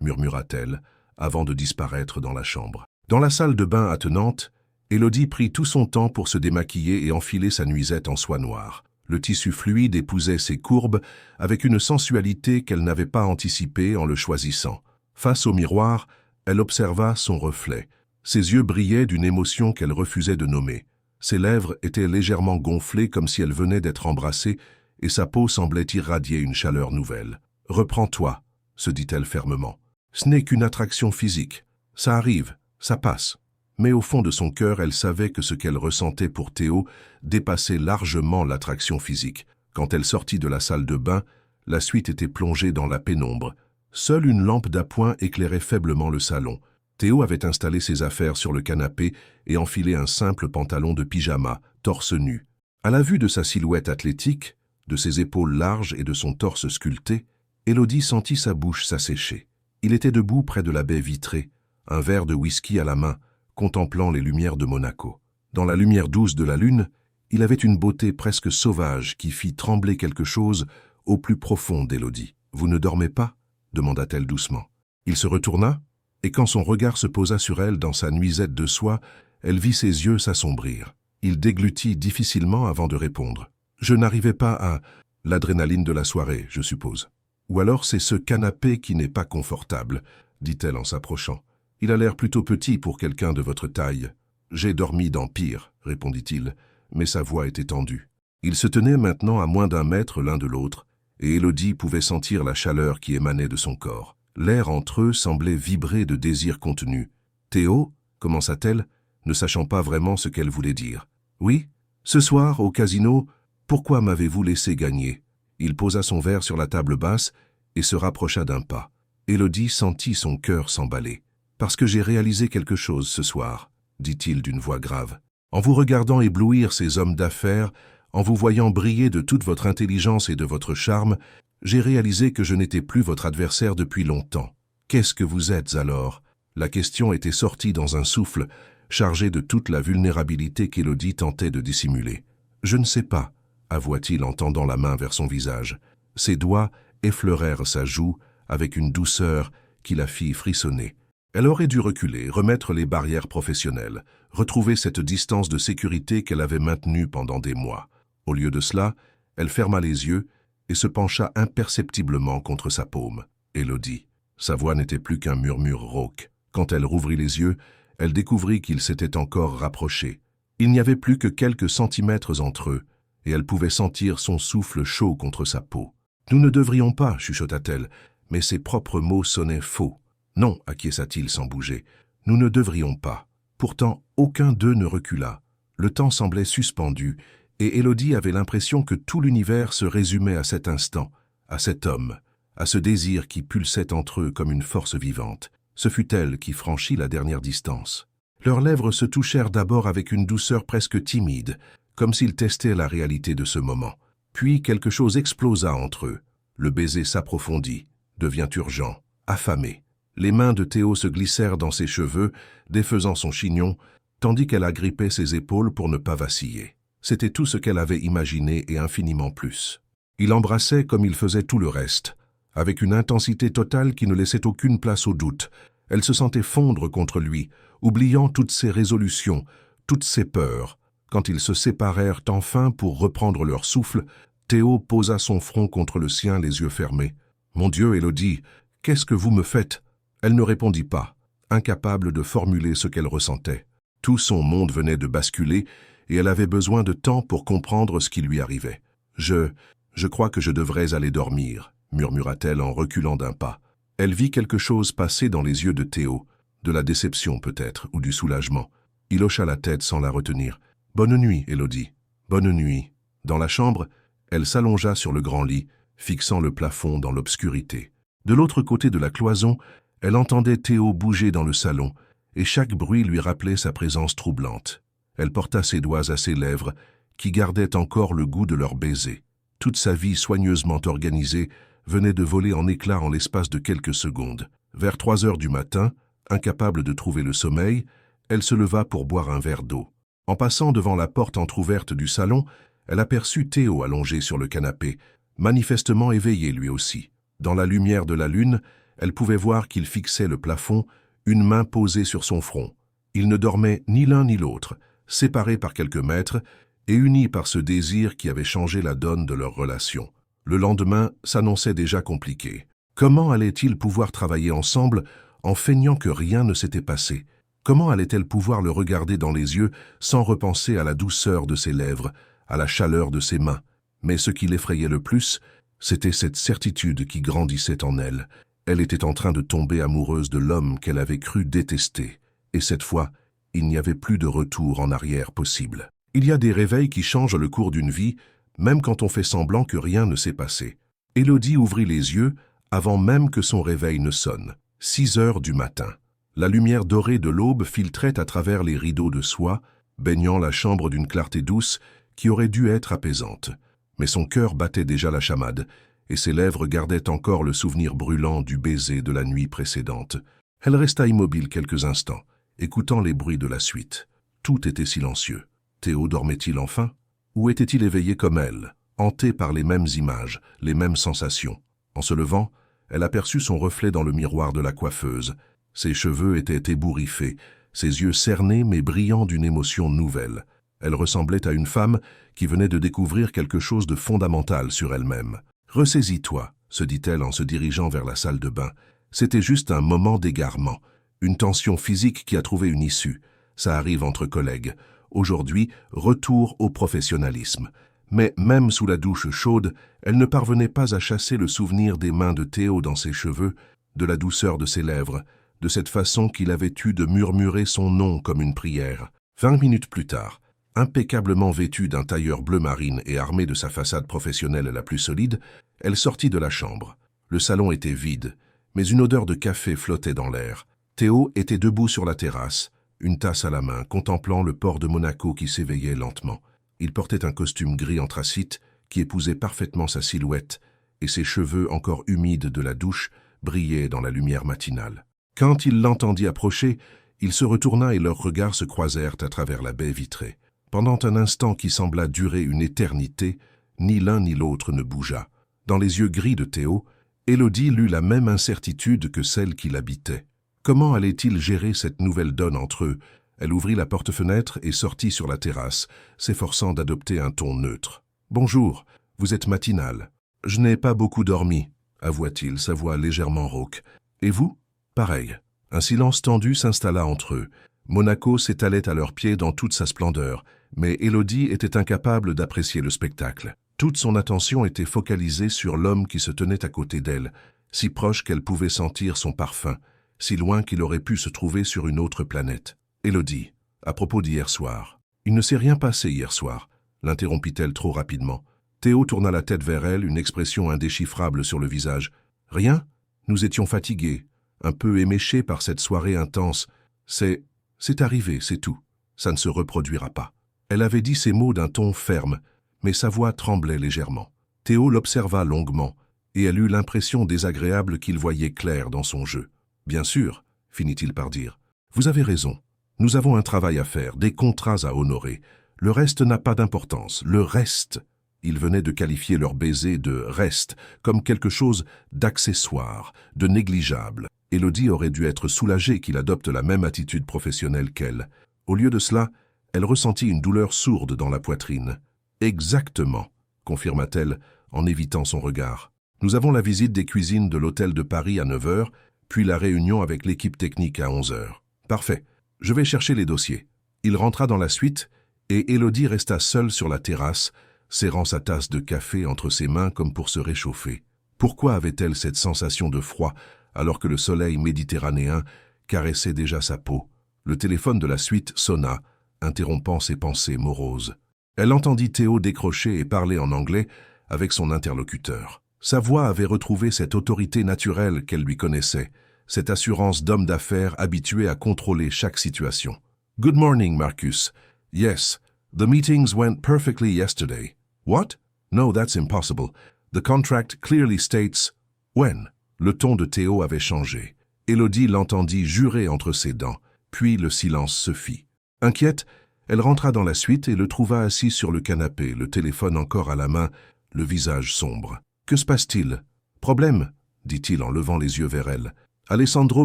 [SPEAKER 1] murmura-t-elle, avant de disparaître dans la chambre. Dans la salle de bain attenante, Élodie prit tout son temps pour se démaquiller et enfiler sa nuisette en soie noire. Le tissu fluide épousait ses courbes avec une sensualité qu'elle n'avait pas anticipée en le choisissant. Face au miroir, elle observa son reflet. Ses yeux brillaient d'une émotion qu'elle refusait de nommer. Ses lèvres étaient légèrement gonflées comme si elles venaient d'être embrassées et sa peau semblait irradier une chaleur nouvelle. « Reprends-toi », se dit-elle fermement. « Ce n'est qu'une attraction physique. Ça arrive, ça passe. » Mais au fond de son cœur, elle savait que ce qu'elle ressentait pour Théo dépassait largement l'attraction physique. Quand elle sortit de la salle de bain, la suite était plongée dans la pénombre. Seule une lampe d'appoint éclairait faiblement le salon. Théo avait installé ses affaires sur le canapé et enfilé un simple pantalon de pyjama, torse nu. À la vue de sa silhouette athlétique, de ses épaules larges et de son torse sculpté, Élodie sentit sa bouche s'assécher. Il était debout près de la baie vitrée, un verre de whisky à la main, contemplant les lumières de Monaco. Dans la lumière douce de la lune, il avait une beauté presque sauvage qui fit trembler quelque chose au plus profond d'Élodie. « Vous ne dormez pas ?» demanda-t-elle doucement. Il se retourna, et quand son regard se posa sur elle dans sa nuisette de soie, elle vit ses yeux s'assombrir. Il déglutit difficilement avant de répondre. « Je n'arrivais pas à... l'adrénaline de la soirée, je suppose. Ou alors c'est ce canapé qui n'est pas confortable, dit-elle en s'approchant. Il a l'air plutôt petit pour quelqu'un de votre taille. J'ai dormi dans pire, répondit-il, mais sa voix était tendue. Ils se tenaient maintenant à moins d'1 mètre l'un de l'autre, et Élodie pouvait sentir la chaleur qui émanait de son corps. L'air entre eux semblait vibrer de désir contenu. « Théo » commença-t-elle, ne sachant pas vraiment ce qu'elle voulait dire. « Oui, ce soir, au casino, pourquoi m'avez-vous laissé gagner ?» Il posa son verre sur la table basse et se rapprocha d'un pas. Élodie sentit son cœur s'emballer. « Parce que j'ai réalisé quelque chose ce soir », dit-il d'une voix grave. « En vous regardant éblouir ces hommes d'affaires, en vous voyant briller de toute votre intelligence et de votre charme, j'ai réalisé que je n'étais plus votre adversaire depuis longtemps. Qu'est-ce que vous êtes alors ?» La question était sortie dans un souffle, chargé de toute la vulnérabilité qu'Élodie tentait de dissimuler. « Je ne sais pas », avoua-t-il en tendant la main vers son visage. Ses doigts effleurèrent sa joue avec une douceur qui la fit frissonner. Elle aurait dû reculer, remettre les barrières professionnelles, retrouver cette distance de sécurité qu'elle avait maintenue pendant des mois. Au lieu de cela, elle ferma les yeux et se pencha imperceptiblement contre sa paume. Élodie. Sa voix n'était plus qu'un murmure rauque. Quand elle rouvrit les yeux, elle découvrit qu'ils s'étaient encore rapprochés. Il n'y avait plus que quelques centimètres entre eux, et elle pouvait sentir son souffle chaud contre sa peau. « Nous ne devrions pas, chuchota-t-elle, mais ses propres mots sonnaient faux. « Non, acquiesça-t-il sans bouger, nous ne devrions pas. » Pourtant, aucun d'eux ne recula. Le temps semblait suspendu, et Élodie avait l'impression que tout l'univers se résumait à cet instant, à cet homme, à ce désir qui pulsait entre eux comme une force vivante. Ce fut elle qui franchit la dernière distance. Leurs lèvres se touchèrent d'abord avec une douceur presque timide, comme s'ils testaient la réalité de ce moment. Puis quelque chose explosa entre eux. Le baiser s'approfondit, devient urgent, affamé. Les mains de Théo se glissèrent dans ses cheveux, défaisant son chignon, tandis qu'elle agrippait ses épaules pour ne pas vaciller. C'était tout ce qu'elle avait imaginé et infiniment plus. Il embrassait comme il faisait tout le reste, avec une intensité totale qui ne laissait aucune place au doute, Elle se sentait fondre contre lui, oubliant toutes ses résolutions, toutes ses peurs. Quand ils se séparèrent enfin pour reprendre leur souffle, Théo posa son front contre le sien, les yeux fermés. « Mon Dieu, Élodie, qu'est-ce que vous me faites ?» Elle ne répondit pas, incapable de formuler ce qu'elle ressentait. Tout son monde venait de basculer et elle avait besoin de temps pour comprendre ce qui lui arrivait. « Je crois que je devrais aller dormir », murmura-t-elle en reculant d'un pas. Elle vit quelque chose passer dans les yeux de Théo, de la déception peut-être, ou du soulagement. Il hocha la tête sans la retenir. « Bonne nuit, Élodie. Bonne nuit. » Dans la chambre, elle s'allongea sur le grand lit, fixant le plafond dans l'obscurité. De l'autre côté de la cloison, elle entendait Théo bouger dans le salon, et chaque bruit lui rappelait sa présence troublante. Elle porta ses doigts à ses lèvres, qui gardaient encore le goût de leur baiser. Toute sa vie soigneusement organisée venait de voler en éclats en l'espace de quelques secondes. Vers 3 heures du matin, incapable de trouver le sommeil, elle se leva pour boire un verre d'eau. En passant devant la porte entr'ouverte du salon, elle aperçut Théo allongé sur le canapé, manifestement éveillé lui aussi. Dans la lumière de la lune, elle pouvait voir qu'il fixait le plafond, une main posée sur son front. Ils ne dormaient ni l'un ni l'autre, séparés par quelques mètres et unis par ce désir qui avait changé la donne de leur relation. Le lendemain s'annonçait déjà compliqué. Comment allait-il pouvoir travailler ensemble en feignant que rien ne s'était passé? Comment allait-elle pouvoir le regarder dans les yeux sans repenser à la douceur de ses lèvres, à la chaleur de ses mains? Mais ce qui l'effrayait le plus, c'était cette certitude qui grandissait en elle. Elle était en train de tomber amoureuse de l'homme qu'elle avait cru détester. Et cette fois, il n'y avait plus de retour en arrière possible. Il y a des réveils qui changent le cours d'une vie, même quand on fait semblant que rien ne s'est passé. Élodie ouvrit les yeux avant même que son réveil ne sonne. 6 heures du matin. La lumière dorée de l'aube filtrait à travers les rideaux de soie, baignant la chambre d'une clarté douce qui aurait dû être apaisante. Mais son cœur battait déjà la chamade, et ses lèvres gardaient encore le souvenir brûlant du baiser de la nuit précédente. Elle resta immobile quelques instants, écoutant les bruits de la suite. Tout était silencieux. Théo dormait-il enfin? Ou était-il éveillé comme elle, hanté par les mêmes images, les mêmes sensations? En se levant, elle aperçut son reflet dans le miroir de la coiffeuse. Ses cheveux étaient ébouriffés, ses yeux cernés mais brillants d'une émotion nouvelle. Elle ressemblait à une femme qui venait de découvrir quelque chose de fondamental sur elle-même. « Ressaisis-toi », se dit-elle en se dirigeant vers la salle de bain. C'était juste un moment d'égarement, une tension physique qui a trouvé une issue. Ça arrive entre collègues. Aujourd'hui, retour au professionnalisme. Mais même sous la douche chaude, elle ne parvenait pas à chasser le souvenir des mains de Théo dans ses cheveux, de la douceur de ses lèvres, de cette façon qu'il avait eue de murmurer son nom comme une prière. 20 minutes plus tard, impeccablement vêtue d'un tailleur bleu marine et armée de sa façade professionnelle la plus solide, elle sortit de la chambre. Le salon était vide, mais une odeur de café flottait dans l'air. Théo était debout sur la terrasse, une tasse à la main, contemplant le port de Monaco qui s'éveillait lentement. Il portait un costume gris anthracite qui épousait parfaitement sa silhouette, et ses cheveux encore humides de la douche brillaient dans la lumière matinale. Quand il l'entendit approcher, il se retourna et leurs regards se croisèrent à travers la baie vitrée. Pendant un instant qui sembla durer une éternité, ni l'un ni l'autre ne bougea. Dans les yeux gris de Théo, Élodie lut la même incertitude que celle qui l'habitait. Comment allait-il gérer cette nouvelle donne entre eux? Elle ouvrit la porte-fenêtre et sortit sur la terrasse, s'efforçant d'adopter un ton neutre. « Bonjour, vous êtes matinale. »« Je n'ai pas beaucoup dormi, » avoua-t-il, sa voix légèrement rauque. « Et vous ?»« Pareil. » Un silence tendu s'installa entre eux. Monaco s'étalait à leurs pieds dans toute sa splendeur, mais Élodie était incapable d'apprécier le spectacle. Toute son attention était focalisée sur l'homme qui se tenait à côté d'elle, si proche qu'elle pouvait sentir son parfum, si loin qu'il aurait pu se trouver sur une autre planète. « Élodie, à propos d'hier soir. »« Il ne s'est rien passé hier soir, » l'interrompit-elle trop rapidement. Théo tourna la tête vers elle, une expression indéchiffrable sur le visage. « Rien? Nous étions fatigués, un peu éméchés par cette soirée intense. C'est arrivé, c'est tout. Ça ne se reproduira pas. » Elle avait dit ces mots d'un ton ferme, mais sa voix tremblait légèrement. Théo l'observa longuement, et elle eut l'impression désagréable qu'il voyait clair dans son jeu. « Bien sûr, » finit-il par dire. « Vous avez raison. Nous avons un travail à faire, des contrats à honorer. Le reste n'a pas d'importance. Le reste. » Il venait de qualifier leur baiser de « reste », comme quelque chose d'accessoire, de négligeable. Élodie aurait dû être soulagée qu'il adopte la même attitude professionnelle qu'elle. Au lieu de cela, elle ressentit une douleur sourde dans la poitrine. « Exactement », confirma-t-elle en évitant son regard. « Nous avons la visite des cuisines de l'hôtel de Paris à 9 heures, puis la réunion avec l'équipe technique à 11 heures. Parfait, je vais chercher les dossiers. » Il rentra dans la suite et Élodie resta seule sur la terrasse, serrant sa tasse de café entre ses mains comme pour se réchauffer. Pourquoi avait-elle cette sensation de froid alors que le soleil méditerranéen caressait déjà sa peau? Le téléphone de la suite sonna, interrompant ses pensées moroses. Elle entendit Théo décrocher et parler en anglais avec son interlocuteur. Sa voix avait retrouvé cette autorité naturelle qu'elle lui connaissait, cette assurance d'homme d'affaires habitué à contrôler chaque situation. « Good morning, Marcus. Yes, the meetings went perfectly yesterday. What? No, that's impossible. The contract clearly states... When? » Le ton de Théo avait changé. Élodie l'entendit jurer entre ses dents, puis le silence se fit. Inquiète, elle rentra dans la suite et le trouva assis sur le canapé, le téléphone encore à la main, le visage sombre. « Que se passe-t-il? »« Problème ?» dit-il en levant les yeux vers elle. « Alessandro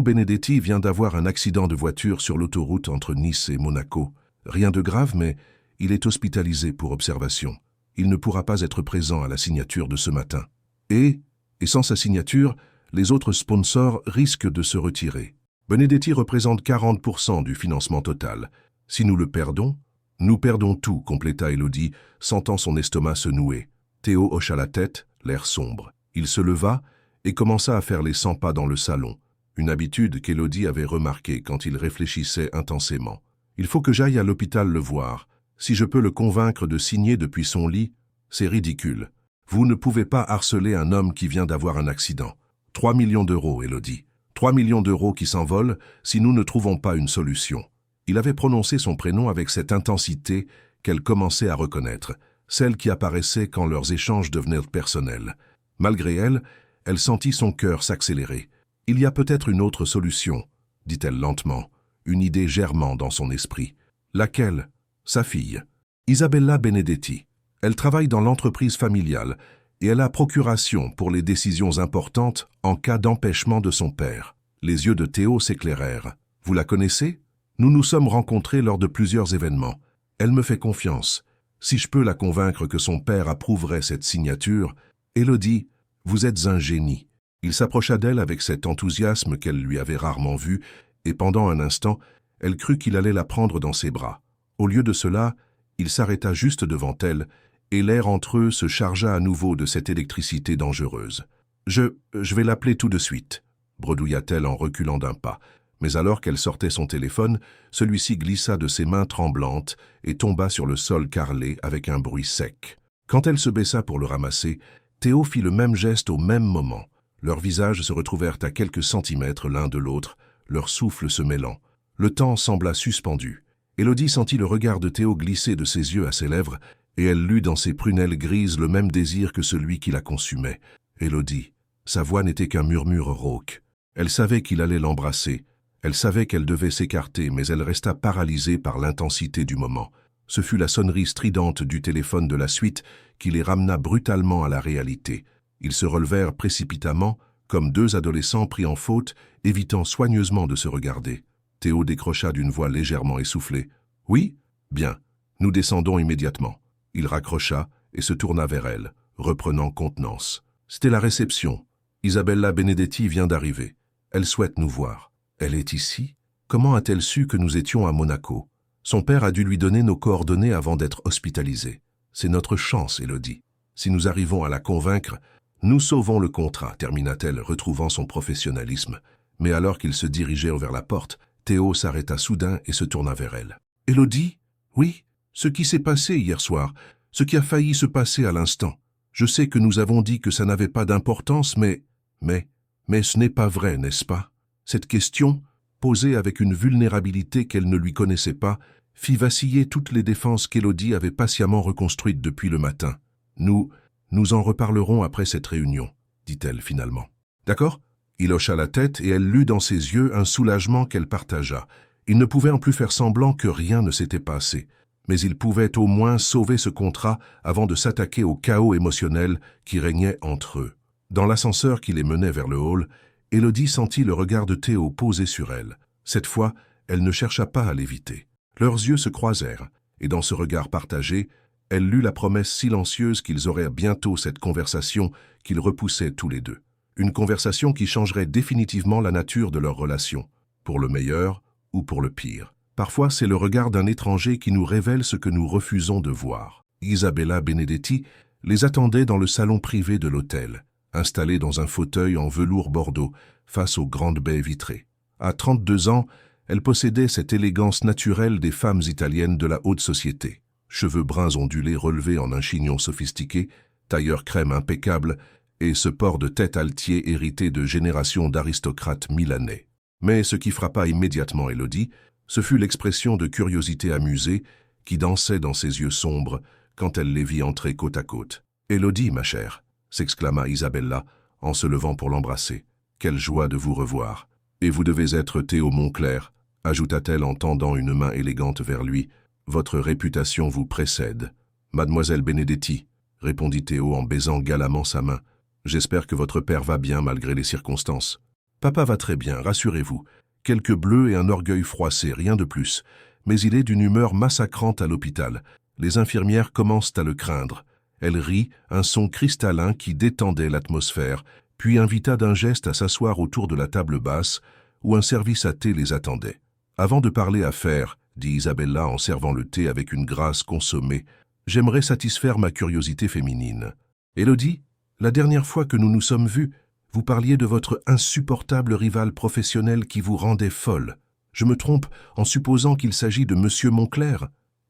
[SPEAKER 1] Benedetti vient d'avoir un accident de voiture sur l'autoroute entre Nice et Monaco. Rien de grave, mais il est hospitalisé pour observation. Il ne pourra pas être présent à la signature de ce matin. Et sans sa signature, les autres sponsors risquent de se retirer. Benedetti représente 40% du financement total. Si nous le perdons, nous perdons tout, compléta Élodie, sentant son estomac se nouer. Théo hocha la tête, l'air sombre. Il se leva et commença à faire les 100 pas dans le salon, une habitude qu'Élodie avait remarquée quand il réfléchissait intensément. « Il faut que j'aille à l'hôpital le voir. Si je peux le convaincre de signer depuis son lit, c'est ridicule. Vous ne pouvez pas harceler un homme qui vient d'avoir un accident. 3 millions d'euros, Élodie. 3 millions d'euros qui s'envolent si nous ne trouvons pas une solution. » Il avait prononcé son prénom avec cette intensité qu'elle commençait à reconnaître, celle qui apparaissait quand leurs échanges devenaient personnels. Malgré elle, elle sentit son cœur s'accélérer. « Il y a peut-être une autre solution, » dit-elle lentement, une idée germant dans son esprit. « Laquelle ? » Sa fille. Isabella Benedetti. Elle travaille dans l'entreprise familiale et elle a procuration pour les décisions importantes en cas d'empêchement de son père. Les yeux de Théo s'éclairèrent. « Vous la connaissez ? Nous nous sommes rencontrés lors de plusieurs événements. Elle me fait confiance. Si je peux la convaincre que son père approuverait cette signature, Élodie, vous êtes un génie. » Il s'approcha d'elle avec cet enthousiasme qu'elle lui avait rarement vu, et pendant un instant, elle crut qu'il allait la prendre dans ses bras. Au lieu de cela, il s'arrêta juste devant elle, et l'air entre eux se chargea à nouveau de cette électricité dangereuse. « Je vais l'appeler tout de suite », bredouilla-t-elle en reculant d'un pas. Mais alors qu'elle sortait son téléphone, celui-ci glissa de ses mains tremblantes et tomba sur le sol carrelé avec un bruit sec. Quand elle se baissa pour le ramasser, Théo fit le même geste au même moment. Leurs visages se retrouvèrent à quelques centimètres l'un de l'autre, leur souffle se mêlant. Le temps sembla suspendu. Élodie sentit le regard de Théo glisser de ses yeux à ses lèvres, et elle lut dans ses prunelles grises le même désir que celui qui la consumait. Élodie. Sa voix n'était qu'un murmure rauque. Elle savait qu'il allait l'embrasser. Elle savait qu'elle devait s'écarter, mais elle resta paralysée par l'intensité du moment. Ce fut la sonnerie stridente du téléphone de la suite qui les ramena brutalement à la réalité. Ils se relevèrent précipitamment, comme deux adolescents pris en faute, évitant soigneusement de se regarder. Théo décrocha d'une voix légèrement essoufflée. « Oui ? Bien. Nous descendons immédiatement. » Il raccrocha et se tourna vers elle, reprenant contenance. « C'était la réception. Isabella Benedetti vient d'arriver. Elle souhaite nous voir. » « Elle est ici ? Comment a-t-elle su que nous étions à Monaco ? Son père a dû lui donner nos coordonnées avant d'être hospitalisé. C'est notre chance, Élodie. Si nous arrivons à la convaincre, nous sauvons le contrat, termina-t-elle, retrouvant son professionnalisme. Mais alors qu'il se dirigeait vers la porte, Théo s'arrêta soudain et se tourna vers elle. « Élodie ? Oui, ce qui s'est passé hier soir, ce qui a failli se passer à l'instant. Je sais que nous avons dit que ça n'avait pas d'importance, mais ce n'est pas vrai, n'est-ce pas ? » Cette question, posée avec une vulnérabilité qu'elle ne lui connaissait pas, fit vaciller toutes les défenses qu'Élodie avait patiemment reconstruites depuis le matin. « Nous en reparlerons après cette réunion, » dit-elle finalement. « D'accord ?» Il hocha la tête et elle lut dans ses yeux un soulagement qu'elle partagea. Il ne pouvait en plus faire semblant que rien ne s'était passé, mais il pouvait au moins sauver ce contrat avant de s'attaquer au chaos émotionnel qui régnait entre eux. Dans l'ascenseur qui les menait vers le hall, Élodie sentit le regard de Théo posé sur elle. Cette fois, elle ne chercha pas à l'éviter. Leurs yeux se croisèrent, et dans ce regard partagé, elle lut la promesse silencieuse qu'ils auraient bientôt cette conversation qu'ils repoussaient tous les deux. Une conversation qui changerait définitivement la nature de leur relation, pour le meilleur ou pour le pire. Parfois, c'est le regard d'un étranger qui nous révèle ce que nous refusons de voir. Isabella Benedetti les attendait dans le salon privé de l'hôtel, installée dans un fauteuil en velours bordeaux, face aux grandes baies vitrées. À 32 ans, elle possédait cette élégance naturelle des femmes italiennes de la haute société. Cheveux bruns ondulés relevés en un chignon sophistiqué, tailleur crème impeccable, et ce port de tête altier hérité de générations d'aristocrates milanais. Mais ce qui frappa immédiatement Élodie, ce fut l'expression de curiosité amusée qui dansait dans ses yeux sombres quand elle les vit entrer côte à côte. « Élodie, ma chère !» s'exclama Isabella en se levant pour l'embrasser. « Quelle joie de vous revoir ! Et vous devez être Théo Moncler !» ajouta-t-elle en tendant une main élégante vers lui. « Votre réputation vous précède. »« Mademoiselle Benedetti !» répondit Théo en baisant galamment sa main. « J'espère que votre père va bien malgré les circonstances. »« Papa va très bien, rassurez-vous. Quelques bleus et un orgueil froissé, rien de plus. Mais il est d'une humeur massacrante à l'hôpital. Les infirmières commencent à le craindre. » Elle rit, un son cristallin qui détendait l'atmosphère, puis invita d'un geste à s'asseoir autour de la table basse, où un service à thé les attendait. « Avant de parler affaires, » dit Isabella en servant le thé avec une grâce consommée, « j'aimerais satisfaire ma curiosité féminine. »« Élodie, la dernière fois que nous nous sommes vus, vous parliez de votre insupportable rival professionnel qui vous rendait folle. Je me trompe en supposant qu'il s'agit de Monsieur Moncler ?»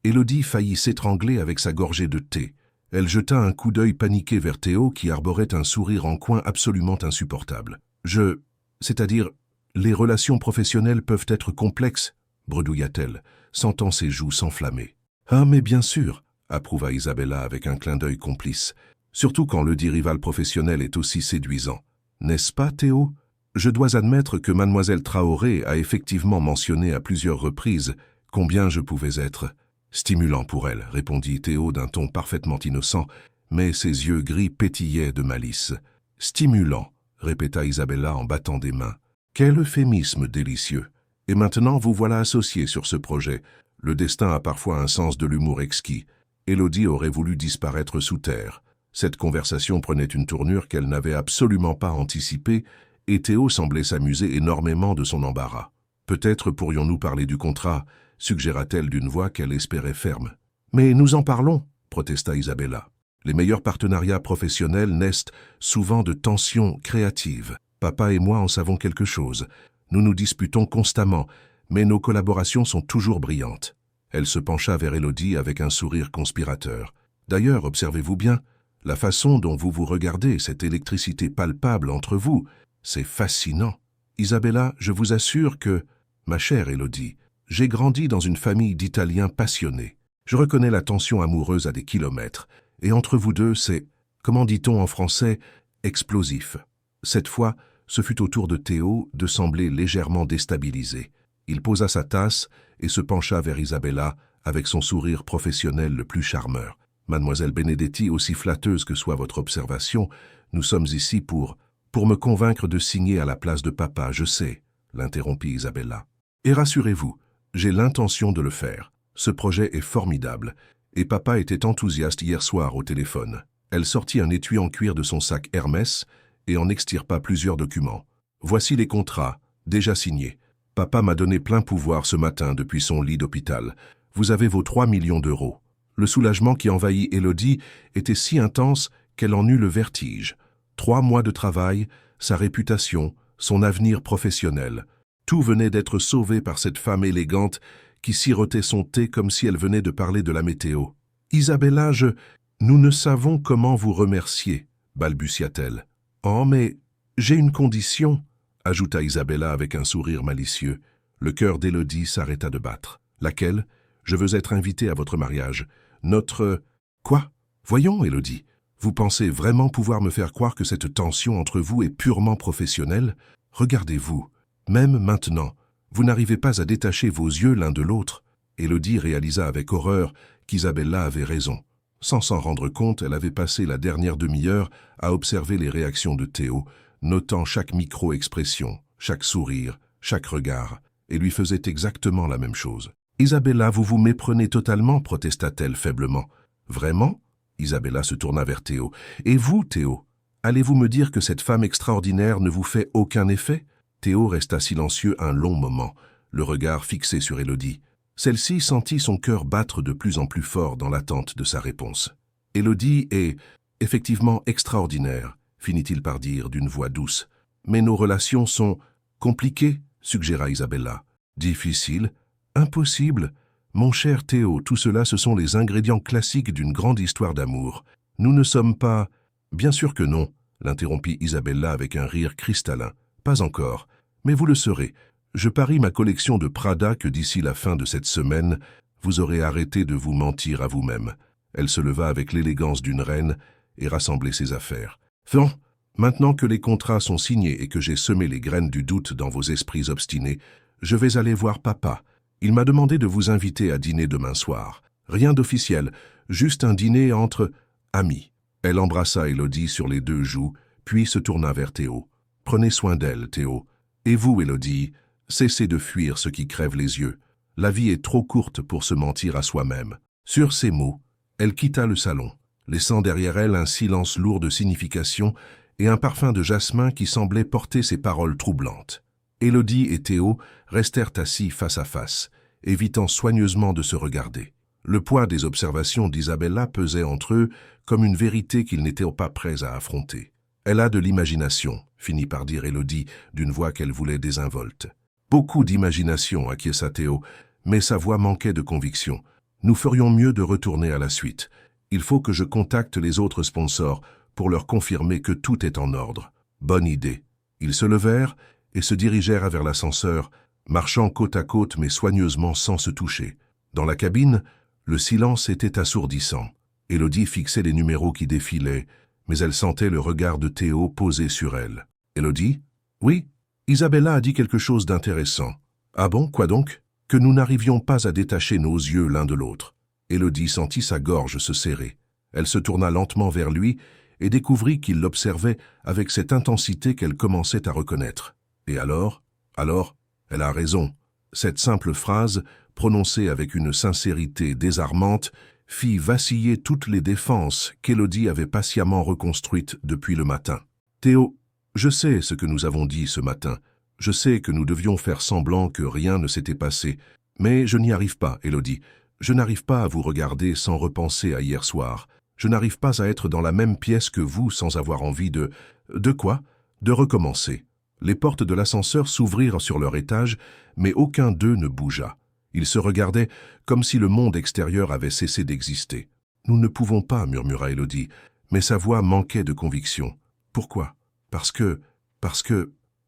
[SPEAKER 1] Élodie faillit s'étrangler avec sa gorgée de thé. Elle jeta un coup d'œil paniqué vers Théo qui arborait un sourire en coin absolument insupportable. « C'est-à-dire, les relations professionnelles peuvent être complexes, » bredouilla-t-elle, sentant ses joues s'enflammer. « Ah, mais bien sûr !» approuva Isabella avec un clin d'œil complice. « Surtout quand le dit rival professionnel est aussi séduisant. N'est-ce pas, Théo ? Je dois admettre que mademoiselle Traoré a effectivement mentionné à plusieurs reprises combien je pouvais être stimulant pour elle, répondit Théo d'un ton parfaitement innocent, mais ses yeux gris pétillaient de malice. Stimulant, répéta Isabella en battant des mains. Quel euphémisme délicieux. Et maintenant vous voilà associé sur ce projet. Le destin a parfois un sens de l'humour exquis. Élodie aurait voulu disparaître sous terre. Cette conversation prenait une tournure qu'elle n'avait absolument pas anticipée, et Théo semblait s'amuser énormément de son embarras. Peut-être pourrions-nous parler du contrat, suggéra-t-elle d'une voix qu'elle espérait ferme. Mais nous en parlons, protesta Isabella. Les meilleurs partenariats professionnels naissent souvent de tensions créatives. Papa et moi en savons quelque chose. Nous nous disputons constamment, mais nos collaborations sont toujours brillantes. Elle se pencha vers Élodie avec un sourire conspirateur. D'ailleurs, observez-vous bien, la façon dont vous vous regardez, cette électricité palpable entre vous, c'est fascinant. Isabella, je vous assure que, ma chère Élodie, j'ai grandi dans une famille d'Italiens passionnés. Je reconnais la tension amoureuse à des kilomètres, et entre vous deux, c'est, comment dit-on en français, explosif. Cette fois, ce fut au tour de Théo de sembler légèrement déstabilisé. Il posa sa tasse et se pencha vers Isabella avec son sourire professionnel le plus charmeur. « Mademoiselle Benedetti, aussi flatteuse que soit votre observation, nous sommes ici pour me convaincre de signer à la place de papa, je sais, » l'interrompit Isabella. « Et rassurez-vous, j'ai l'intention de le faire. Ce projet est formidable, et papa était enthousiaste hier soir au téléphone. » Elle sortit un étui en cuir de son sac Hermès et en extirpa plusieurs documents. « Voici les contrats, déjà signés. Papa m'a donné plein pouvoir ce matin depuis son lit d'hôpital. Vous avez vos 3 millions d'euros. » Le soulagement qui envahit Élodie était si intense qu'elle en eut le vertige. 3 mois de travail, sa réputation, son avenir professionnel. Tout venait d'être sauvé par cette femme élégante qui sirotait son thé comme si elle venait de parler de la météo. « Isabella, nous ne savons comment vous remercier, » balbutia-t-elle. « Oh, mais j'ai une condition, » ajouta Isabella avec un sourire malicieux. Le cœur d'Élodie s'arrêta de battre. « Laquelle ? Je veux être invitée à votre mariage. Notre... » « Quoi ? Voyons, Élodie. Vous pensez vraiment pouvoir me faire croire que cette tension entre vous est purement professionnelle ? Regardez-vous. Même maintenant, vous n'arrivez pas à détacher vos yeux l'un de l'autre. » Élodie réalisa avec horreur qu'Isabella avait raison. Sans s'en rendre compte, elle avait passé la dernière demi-heure à observer les réactions de Théo, notant chaque micro-expression, chaque sourire, chaque regard, et lui faisait exactement la même chose. « Isabella, vous vous méprenez totalement » protesta-t-elle faiblement. « Vraiment ?» Isabella se tourna vers Théo. « Et vous, Théo, allez-vous me dire que cette femme extraordinaire ne vous fait aucun effet ?» Théo resta silencieux un long moment, le regard fixé sur Élodie. Celle-ci sentit son cœur battre de plus en plus fort dans l'attente de sa réponse. « Élodie est effectivement extraordinaire », finit-il par dire d'une voix douce. « Mais nos relations sont compliquées », suggéra Isabella. « Difficiles ? Impossible ? Mon cher Théo, tout cela, ce sont les ingrédients classiques d'une grande histoire d'amour. Nous ne sommes pas... » « Bien sûr que non, » l'interrompit Isabella avec un rire cristallin. « Pas encore. Mais vous le serez. Je parie ma collection de Prada que d'ici la fin de cette semaine, vous aurez arrêté de vous mentir à vous-même. » Elle se leva avec l'élégance d'une reine et rassemblait ses affaires. « Bon, maintenant que les contrats sont signés et que j'ai semé les graines du doute dans vos esprits obstinés, je vais aller voir papa. Il m'a demandé de vous inviter à dîner demain soir. Rien d'officiel, juste un dîner entre amis. » Elle embrassa Élodie sur les 2 joues, puis se tourna vers Théo. « Prenez soin d'elle, Théo. Et vous, Élodie, cessez de fuir ce qui crève les yeux. La vie est trop courte pour se mentir à soi-même. » Sur ces mots, elle quitta le salon, laissant derrière elle un silence lourd de signification et un parfum de jasmin qui semblait porter ses paroles troublantes. Élodie et Théo restèrent assis face à face, évitant soigneusement de se regarder. Le poids des observations d'Isabella pesait entre eux comme une vérité qu'ils n'étaient pas prêts à affronter. « Elle a de l'imagination », finit par dire Élodie d'une voix qu'elle voulait désinvolte. « Beaucoup d'imagination, acquiesça Théo, mais sa voix manquait de conviction. Nous ferions mieux de retourner à la suite. Il faut que je contacte les autres sponsors pour leur confirmer que tout est en ordre. Bonne idée. » Ils se levèrent et se dirigèrent vers l'ascenseur, marchant côte à côte mais soigneusement sans se toucher. Dans la cabine, le silence était assourdissant. Élodie fixait les numéros qui défilaient, mais elle sentait le regard de Théo posé sur elle. « Élodie ? » ?»« Oui, Isabella a dit quelque chose d'intéressant. »« Ah bon, quoi donc ?»« Que nous n'arrivions pas à détacher nos yeux l'un de l'autre. » Élodie sentit sa gorge se serrer. Elle se tourna lentement vers lui et découvrit qu'il l'observait avec cette intensité qu'elle commençait à reconnaître. Et alors, elle a raison. Cette simple phrase, prononcée avec une sincérité désarmante, fit vaciller toutes les défenses qu'Élodie avait patiemment reconstruites depuis le matin. « Théo, je sais ce que nous avons dit ce matin. Je sais que nous devions faire semblant que rien ne s'était passé. Mais je n'y arrive pas, Élodie. Je n'arrive pas à vous regarder sans repenser à hier soir. Je n'arrive pas à être dans la même pièce que vous sans avoir envie de... De quoi ? De recommencer. » Les portes de l'ascenseur s'ouvrirent sur leur étage, mais aucun d'eux ne bougea. Ils se regardaient comme si le monde extérieur avait cessé d'exister. « Nous ne pouvons pas, » murmura Élodie, mais sa voix manquait de conviction. « Pourquoi ? Parce que... »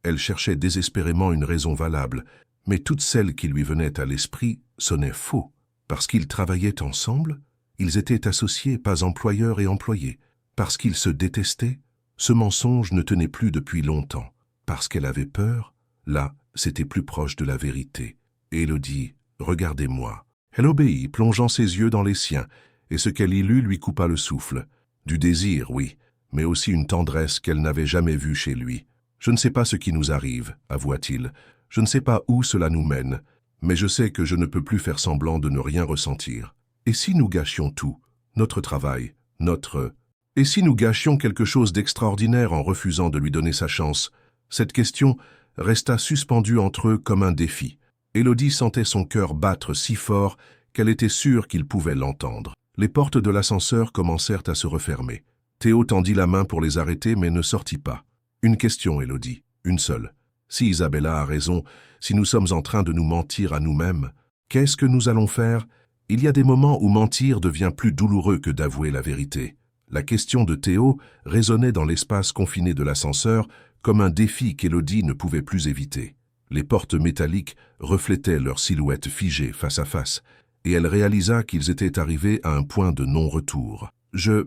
[SPEAKER 1] Elle cherchait désespérément une raison valable, mais toutes celles qui lui venaient à l'esprit sonnaient faux. Parce qu'ils travaillaient ensemble ? Ils étaient associés, pas employeurs et employés. Parce qu'ils se détestaient ? Ce mensonge ne tenait plus depuis longtemps. Parce qu'elle avait peur ? Là, c'était plus proche de la vérité. Élodie, regardez-moi. Elle obéit, plongeant ses yeux dans les siens, et ce qu'elle y lut lui coupa le souffle. Du désir, oui, mais aussi une tendresse qu'elle n'avait jamais vue chez lui. « Je ne sais pas ce qui nous arrive, avoua-t-il. Je ne sais pas où cela nous mène, mais je sais que je ne peux plus faire semblant de ne rien ressentir. Et si nous gâchions tout, notre travail, notre... Et si nous gâchions quelque chose d'extraordinaire en refusant de lui donner sa chance ?» Cette question resta suspendue entre eux comme un défi. Élodie sentait son cœur battre si fort qu'elle était sûre qu'il pouvait l'entendre. Les portes de l'ascenseur commencèrent à se refermer. Théo tendit la main pour les arrêter mais ne sortit pas. « Une question, Élodie, une seule. Si Isabella a raison, si nous sommes en train de nous mentir à nous-mêmes, qu'est-ce que nous allons faire ? Il y a des moments où mentir devient plus douloureux que d'avouer la vérité. » La question de Théo résonnait dans l'espace confiné de l'ascenseur comme un défi qu'Élodie ne pouvait plus éviter. Les portes métalliques reflétaient leurs silhouettes figées face à face, et elle réalisa qu'ils étaient arrivés à un point de non-retour. « Je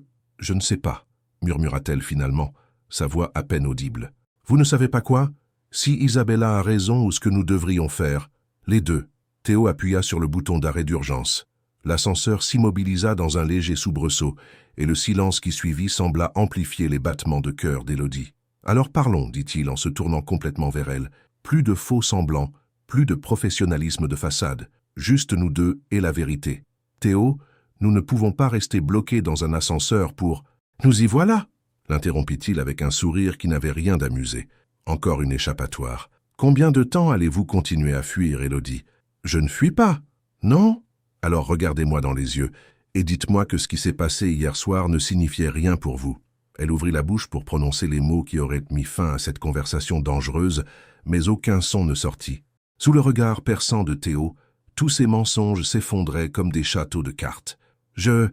[SPEAKER 1] ne sais pas », murmura-t-elle finalement, sa voix à peine audible. « Vous ne savez pas quoi ? Si Isabella a raison ou ce que nous devrions faire ? » Les deux. Théo appuya sur le bouton d'arrêt d'urgence. L'ascenseur s'immobilisa dans un léger soubresaut, et le silence qui suivit sembla amplifier les battements de cœur d'Élodie. Alors parlons, dit-il en se tournant complètement vers elle. Plus de faux semblants, plus de professionnalisme de façade. Juste nous deux et la vérité. Théo, nous ne pouvons pas rester bloqués dans un ascenseur pour... Nous y voilà, l'interrompit-il avec un sourire qui n'avait rien d'amusé. Encore une échappatoire. Combien de temps allez-vous continuer à fuir, Élodie? Je ne fuis pas. Non? Alors regardez-moi dans les yeux et dites-moi que ce qui s'est passé hier soir ne signifiait rien pour vous. Elle ouvrit la bouche pour prononcer les mots qui auraient mis fin à cette conversation dangereuse, mais aucun son ne sortit. Sous le regard perçant de Théo, tous ces mensonges s'effondraient comme des châteaux de cartes. Je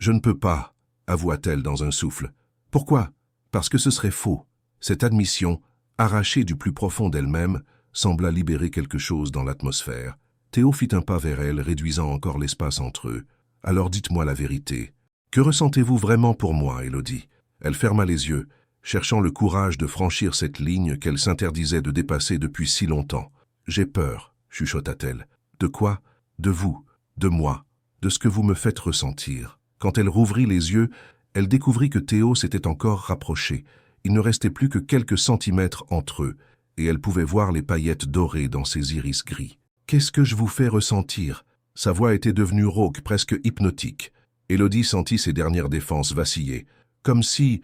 [SPEAKER 1] ne peux pas, avoua-t-elle dans un souffle. Pourquoi? Parce que ce serait faux. Cette admission, arrachée du plus profond d'elle-même, sembla libérer quelque chose dans l'atmosphère. Théo fit un pas vers elle, réduisant encore l'espace entre eux. Alors dites-moi la vérité. Que ressentez-vous vraiment pour moi, Élodie? Elle ferma les yeux, cherchant le courage de franchir cette ligne qu'elle s'interdisait de dépasser depuis si longtemps. J'ai peur, chuchota-t-elle. De quoi? De vous, de moi, de ce que vous me faites ressentir. Quand elle rouvrit les yeux, elle découvrit que Théo s'était encore rapproché. Il ne restait plus que quelques centimètres entre eux, et elle pouvait voir les paillettes dorées dans ses iris gris. « Qu'est-ce que je vous fais ressentir ?» Sa voix était devenue rauque, presque hypnotique. Élodie sentit ses dernières défenses vaciller. Comme si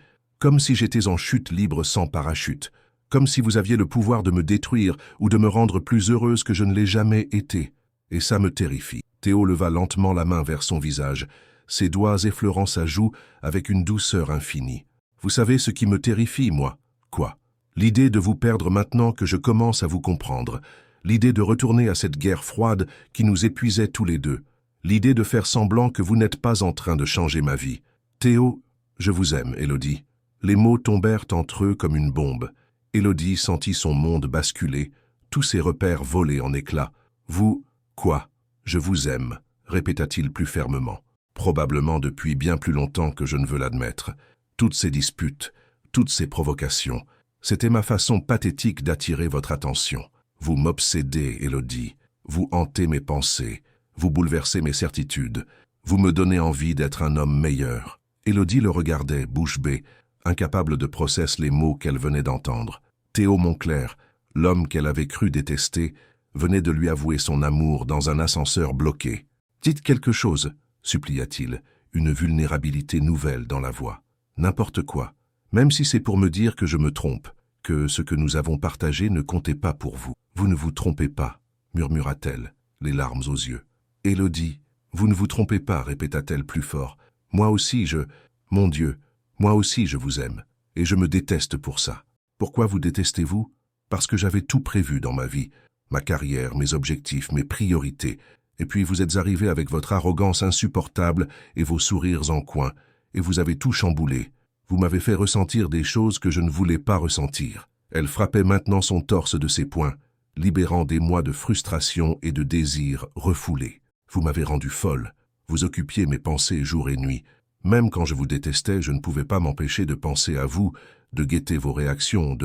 [SPEAKER 1] j'étais en chute libre sans parachute. Comme si vous aviez le pouvoir de me détruire ou de me rendre plus heureuse que je ne l'ai jamais été. Et ça me terrifie. Théo leva lentement la main vers son visage, ses doigts effleurant sa joue avec une douceur infinie. Vous savez ce qui me terrifie, moi? Quoi? L'idée de vous perdre maintenant que je commence à vous comprendre. L'idée de retourner à cette guerre froide qui nous épuisait tous les deux. L'idée de faire semblant que vous n'êtes pas en train de changer ma vie. Théo, je vous aime, Élodie. Les mots tombèrent entre eux comme une bombe. Élodie sentit son monde basculer, tous ses repères voler en éclats. Vous, quoi? Je vous aime, répéta-t-il plus fermement. Probablement depuis bien plus longtemps que je ne veux l'admettre. Toutes ces disputes, toutes ces provocations, c'était ma façon pathétique d'attirer votre attention. Vous m'obsédez, Élodie. Vous hantez mes pensées. Vous bouleversez mes certitudes. Vous me donnez envie d'être un homme meilleur. Élodie le regardait, bouche bée, incapable de processer les mots qu'elle venait d'entendre. Théo Moncler, l'homme qu'elle avait cru détester, venait de lui avouer son amour dans un ascenseur bloqué. « Dites quelque chose », supplia-t-il, une vulnérabilité nouvelle dans la voix. « N'importe quoi, même si c'est pour me dire que je me trompe, que ce que nous avons partagé ne comptait pas pour vous. »« Vous ne vous trompez pas, » murmura-t-elle, les larmes aux yeux. « Élodie, vous ne vous trompez pas, » répéta-t-elle plus fort. « Moi aussi, Mon Dieu, moi aussi je vous aime, et je me déteste pour ça. Pourquoi vous détestez-vous? Parce que j'avais tout prévu dans ma vie, ma carrière, mes objectifs, mes priorités, et puis vous êtes arrivé avec votre arrogance insupportable et vos sourires en coin, et vous avez tout chamboulé. Vous m'avez fait ressentir des choses que je ne voulais pas ressentir. » Elle frappait maintenant son torse de ses poings, libérant des mois de frustration et de désir refoulés. Vous m'avez rendu folle. Vous occupiez mes pensées jour et nuit. Même quand je vous détestais, je ne pouvais pas m'empêcher de penser à vous, de guetter vos réactions,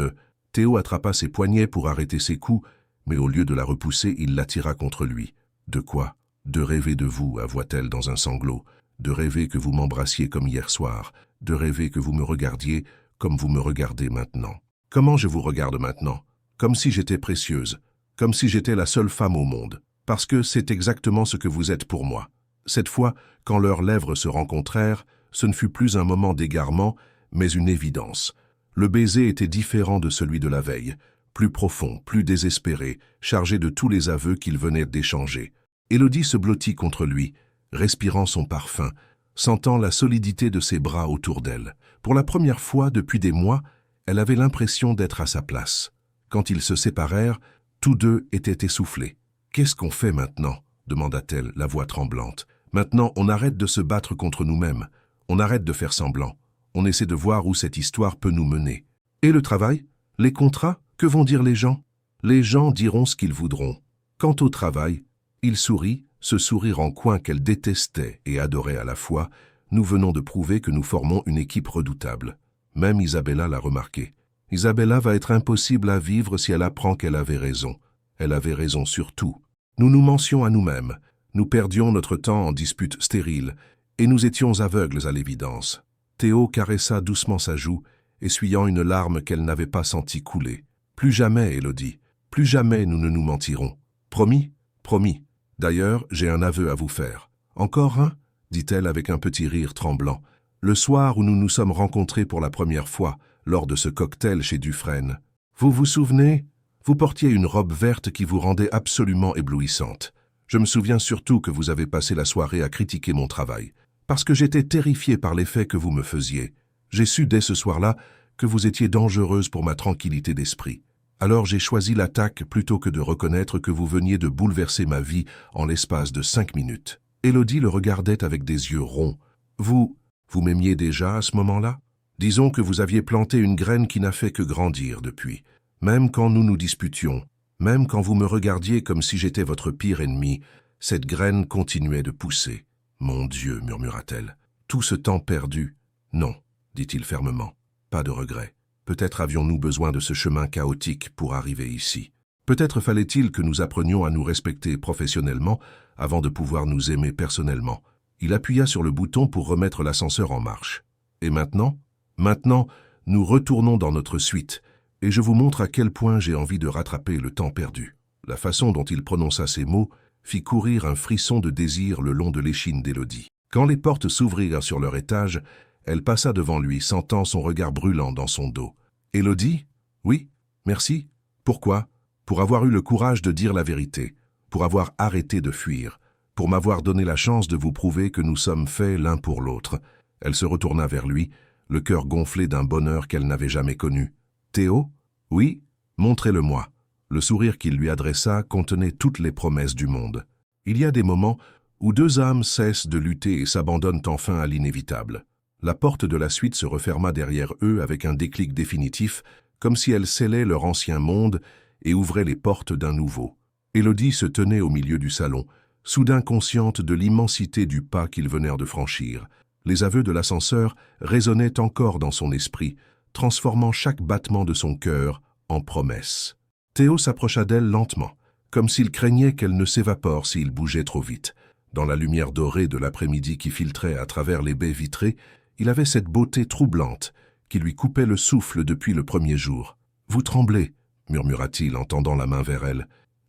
[SPEAKER 1] Théo attrapa ses poignets pour arrêter ses coups, mais au lieu de la repousser, il l'attira contre lui. De quoi? De rêver de vous, avoua-t-elle dans un sanglot. De rêver que vous m'embrassiez comme hier soir. De rêver que vous me regardiez comme vous me regardez maintenant. Comment je vous regarde maintenant? Comme si j'étais précieuse. Comme si j'étais la seule femme au monde. Parce que c'est exactement ce que vous êtes pour moi. Cette fois, quand leurs lèvres se rencontrèrent, ce ne fut plus un moment d'égarement, mais une évidence. Le baiser était différent de celui de la veille, plus profond, plus désespéré, chargé de tous les aveux qu'ils venaient d'échanger. Élodie se blottit contre lui, respirant son parfum, sentant la solidité de ses bras autour d'elle. Pour la première fois depuis des mois, elle avait l'impression d'être à sa place. Quand ils se séparèrent, tous deux étaient essoufflés. « Qu'est-ce qu'on fait maintenant ?» demanda-t-elle, la voix tremblante. « Maintenant, on arrête de se battre contre nous-mêmes. On arrête de faire semblant. On essaie de voir où cette histoire peut nous mener. Et le travail? Les contrats? Que vont dire les gens? Les gens diront ce qu'ils voudront. Quant au travail, » il sourit, ce sourire en coin qu'elle détestait et adorait à la fois. « Nous venons de prouver que nous formons une équipe redoutable. » Même Isabella l'a remarqué. Isabella va être impossible à vivre si elle apprend qu'elle avait raison. Elle avait raison sur tout. Nous nous mentions à nous-mêmes. Nous perdions notre temps en disputes stériles, et nous étions aveugles à l'évidence. Théo caressa doucement sa joue, essuyant une larme qu'elle n'avait pas senti couler. « Plus jamais, Élodie, plus jamais nous ne nous mentirons. Promis? Promis. D'ailleurs, j'ai un aveu à vous faire. »« Encore un ?» dit-elle avec un petit rire tremblant. « Le soir où nous nous sommes rencontrés pour la première fois, lors de ce cocktail chez Dufresne. Vous vous souvenez? Vous portiez une robe verte qui vous rendait absolument éblouissante. Je me souviens surtout que vous avez passé la soirée à critiquer mon travail, parce que j'étais terrifié par l'effet que vous me faisiez. J'ai su dès ce soir-là que vous étiez dangereuse pour ma tranquillité d'esprit. Alors j'ai choisi l'attaque plutôt que de reconnaître que vous veniez de bouleverser ma vie en l'espace de 5 minutes. » Élodie le regardait avec des yeux ronds. « Vous m'aimiez déjà à ce moment-là? Disons que vous aviez planté une graine qui n'a fait que grandir depuis. Même quand nous nous disputions, même quand vous me regardiez comme si j'étais votre pire ennemi, cette graine continuait de pousser. « Mon Dieu, murmura-t-elle, tout ce temps perdu. »« Non, dit-il fermement, pas de regret. Peut-être avions-nous besoin de ce chemin chaotique pour arriver ici. Peut-être fallait-il que nous apprenions à nous respecter professionnellement avant de pouvoir nous aimer personnellement. » Il appuya sur le bouton pour remettre l'ascenseur en marche. « Et maintenant? Maintenant, nous retournons dans notre suite, et je vous montre à quel point j'ai envie de rattraper le temps perdu. » La façon dont il prononça ces mots fit courir un frisson de désir le long de l'échine d'Élodie. Quand les portes s'ouvrirent sur leur étage, elle passa devant lui, sentant son regard brûlant dans son dos. « Élodie? Oui, merci. Pourquoi? Pour avoir eu le courage de dire la vérité, pour avoir arrêté de fuir, pour m'avoir donné la chance de vous prouver que nous sommes faits l'un pour l'autre. » Elle se retourna vers lui, le cœur gonflé d'un bonheur qu'elle n'avait jamais connu. « Théo? Oui? Montrez-le-moi. » Le sourire qu'il lui adressa contenait toutes les promesses du monde. Il y a des moments où deux âmes cessent de lutter et s'abandonnent enfin à l'inévitable. La porte de la suite se referma derrière eux avec un déclic définitif, comme si elle scellait leur ancien monde et ouvrait les portes d'un nouveau. Élodie se tenait au milieu du salon, soudain consciente de l'immensité du pas qu'ils venèrent de franchir. Les aveux de l'ascenseur résonnaient encore dans son esprit, transformant chaque battement de son cœur en promesse. Théo s'approcha d'elle lentement, comme s'il craignait qu'elle ne s'évapore s'il bougeait trop vite. Dans la lumière dorée de l'après-midi qui filtrait à travers les baies vitrées, il avait cette beauté troublante qui lui coupait le souffle depuis le premier jour. « Vous tremblez, » murmura-t-il en tendant la main vers elle. «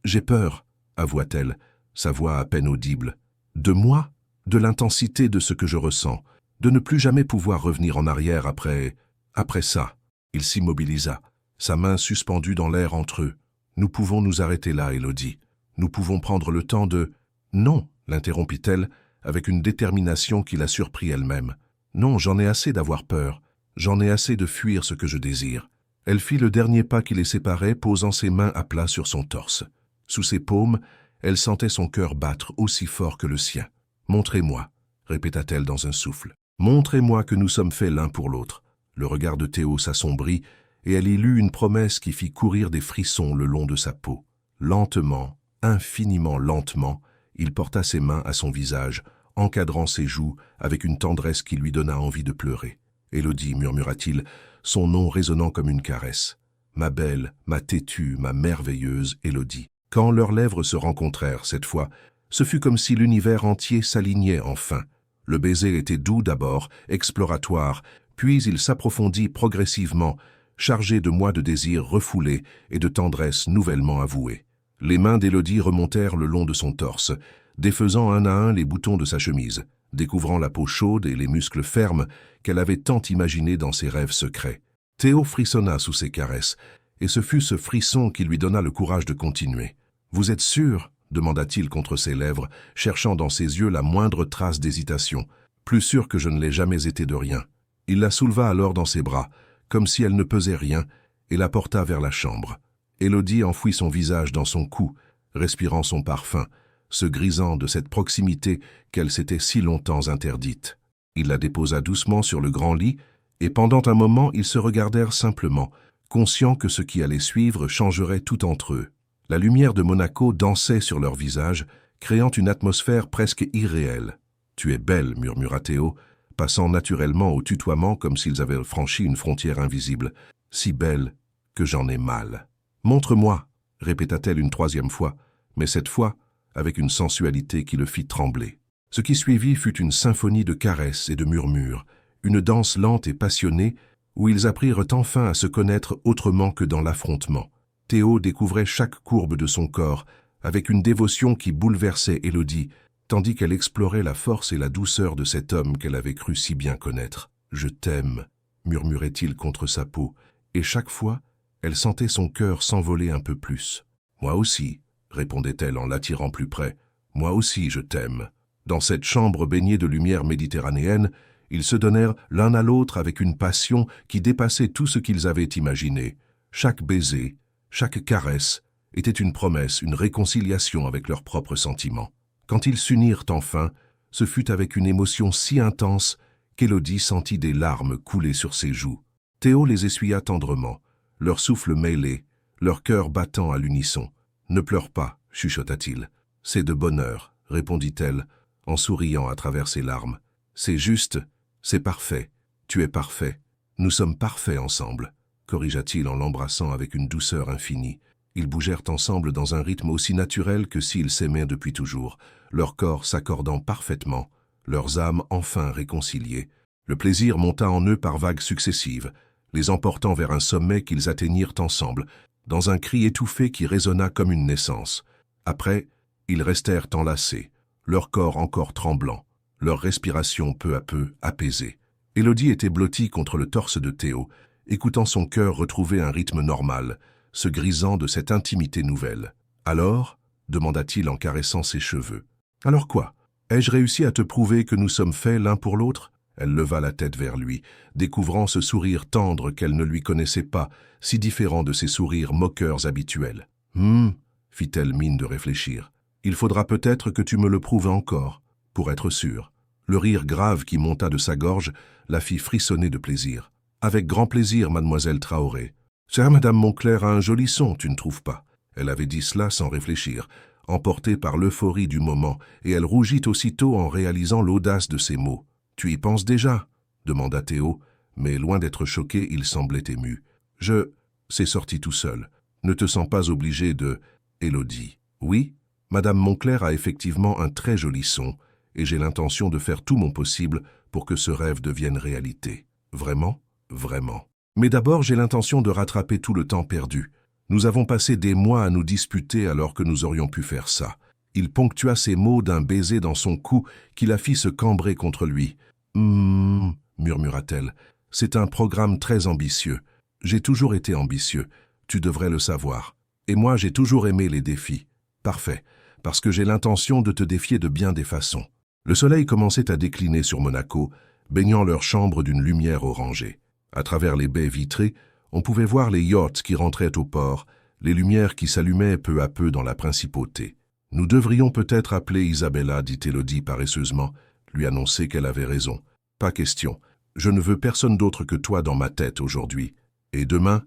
[SPEAKER 1] J'ai peur, » avoua-t-elle, sa voix à peine audible. « De moi? De l'intensité de ce que je ressens, de ne plus jamais pouvoir revenir en arrière après ça. » Il s'immobilisa, sa main suspendue dans l'air entre eux. « Nous pouvons nous arrêter là, Élodie. Nous pouvons prendre le temps de... »« Non, » l'interrompit-elle, avec une détermination qui la surprit elle-même. « Non, j'en ai assez d'avoir peur. J'en ai assez de fuir ce que je désire. » Elle fit le dernier pas qui les séparait, posant ses mains à plat sur son torse. Sous ses paumes, elle sentait son cœur battre aussi fort que le sien. « Montrez-moi, » répéta-t-elle dans un souffle. « Montrez-moi que nous sommes faits l'un pour l'autre. » Le regard de Théo s'assombrit, et elle y lut une promesse qui fit courir des frissons le long de sa peau. Lentement, infiniment lentement, il porta ses mains à son visage, encadrant ses joues avec une tendresse qui lui donna envie de pleurer. « Élodie, » murmura-t-il, son nom résonnant comme une caresse. « Ma belle, ma têtue, ma merveilleuse Élodie. » Quand leurs lèvres se rencontrèrent cette fois, ce fut comme si l'univers entier s'alignait enfin. Le baiser était doux d'abord, exploratoire, puis il s'approfondit progressivement, chargé de mois de désirs refoulés et de tendresse nouvellement avouée. Les mains d'Élodie remontèrent le long de son torse, défaisant un à un les boutons de sa chemise, découvrant la peau chaude et les muscles fermes qu'elle avait tant imaginés dans ses rêves secrets. Théo frissonna sous ses caresses, et ce fut ce frisson qui lui donna le courage de continuer. « Vous êtes sûr ?» demanda-t-il contre ses lèvres, cherchant dans ses yeux la moindre trace d'hésitation. « Plus sûr que je ne l'ai jamais été de rien. » Il la souleva alors dans ses bras, comme si elle ne pesait rien, et la porta vers la chambre. Élodie enfouit son visage dans son cou, respirant son parfum, se grisant de cette proximité qu'elle s'était si longtemps interdite. Il la déposa doucement sur le grand lit, et pendant un moment ils se regardèrent simplement, conscients que ce qui allait suivre changerait tout entre eux. La lumière de Monaco dansait sur leurs visages, créant une atmosphère presque irréelle. « Tu es belle » murmura Théo, passant naturellement au tutoiement comme s'ils avaient franchi une frontière invisible. « Si belle que j'en ai mal. »« Montre-moi » répéta-t-elle une troisième fois, mais cette fois avec une sensualité qui le fit trembler. Ce qui suivit fut une symphonie de caresses et de murmures, une danse lente et passionnée où ils apprirent enfin à se connaître autrement que dans l'affrontement. Théo découvrait chaque courbe de son corps, avec une dévotion qui bouleversait Élodie, tandis qu'elle explorait la force et la douceur de cet homme qu'elle avait cru si bien connaître. « Je t'aime », murmurait-il contre sa peau, et chaque fois, elle sentait son cœur s'envoler un peu plus. « Moi aussi », répondait-elle en l'attirant plus près, « moi aussi je t'aime ». Dans cette chambre baignée de lumière méditerranéenne, ils se donnèrent l'un à l'autre avec une passion qui dépassait tout ce qu'ils avaient imaginé. Chaque baiser, chaque caresse était une promesse, une réconciliation avec leurs propres sentiments. Quand ils s'unirent enfin, ce fut avec une émotion si intense qu'Élodie sentit des larmes couler sur ses joues. Théo les essuya tendrement, leur souffle mêlé, leur cœur battant à l'unisson. « Ne pleure pas, chuchota-t-il. C'est de bonheur, répondit-elle, en souriant à travers ses larmes. C'est juste, c'est parfait, tu es parfait. Nous sommes parfaits ensemble, corrigea-t-il en l'embrassant avec une douceur infinie. Ils bougèrent ensemble dans un rythme aussi naturel que s'ils s'aimaient depuis toujours, leurs corps s'accordant parfaitement, leurs âmes enfin réconciliées. Le plaisir monta en eux par vagues successives, les emportant vers un sommet qu'ils atteignirent ensemble, dans un cri étouffé qui résonna comme une naissance. Après, ils restèrent enlacés, leur corps encore tremblant, leur respiration peu à peu apaisée. Élodie était blottie contre le torse de Théo, écoutant son cœur retrouver un rythme normal, se grisant de cette intimité nouvelle. « Alors » demanda-t-il en caressant ses cheveux. « Alors quoi? Ai-je réussi à te prouver que nous sommes faits l'un pour l'autre » Elle leva la tête vers lui, découvrant ce sourire tendre qu'elle ne lui connaissait pas, si différent de ses sourires moqueurs habituels. « fit-elle mine de réfléchir. « Il faudra peut-être que tu me le prouves encore, pour être sûr. » Le rire grave qui monta de sa gorge la fit frissonner de plaisir. « Avec grand plaisir, mademoiselle Traoré. Chère madame Moncler a un joli son, tu ne trouves pas ?» Elle avait dit cela sans réfléchir, emportée par l'euphorie du moment, et elle rougit aussitôt en réalisant l'audace de ses mots. « Tu y penses déjà ?» demanda Théo, mais loin d'être choqué, il semblait ému. « C'est sorti tout seul. Ne te sens pas obligé de... » Élodie. « Oui, madame Moncler a effectivement un très joli son, et j'ai l'intention de faire tout mon possible pour que ce rêve devienne réalité. Vraiment, vraiment. Mais d'abord, j'ai l'intention de rattraper tout le temps perdu. Nous avons passé des mois à nous disputer alors que nous aurions pu faire ça. » Il ponctua ses mots d'un baiser dans son cou qui la fit se cambrer contre lui. « murmura-t-elle. « C'est un programme très ambitieux. J'ai toujours été ambitieux, tu devrais le savoir. Et moi, j'ai toujours aimé les défis. Parfait, parce que j'ai l'intention de te défier de bien des façons. » Le soleil commençait à décliner sur Monaco, baignant leur chambre d'une lumière orangée. À travers les baies vitrées, on pouvait voir les yachts qui rentraient au port, les lumières qui s'allumaient peu à peu dans la principauté. « Nous devrions peut-être appeler Isabella, dit Élodie paresseusement, lui annoncer qu'elle avait raison. Pas question. Je ne veux personne d'autre que toi dans ma tête aujourd'hui. Et demain,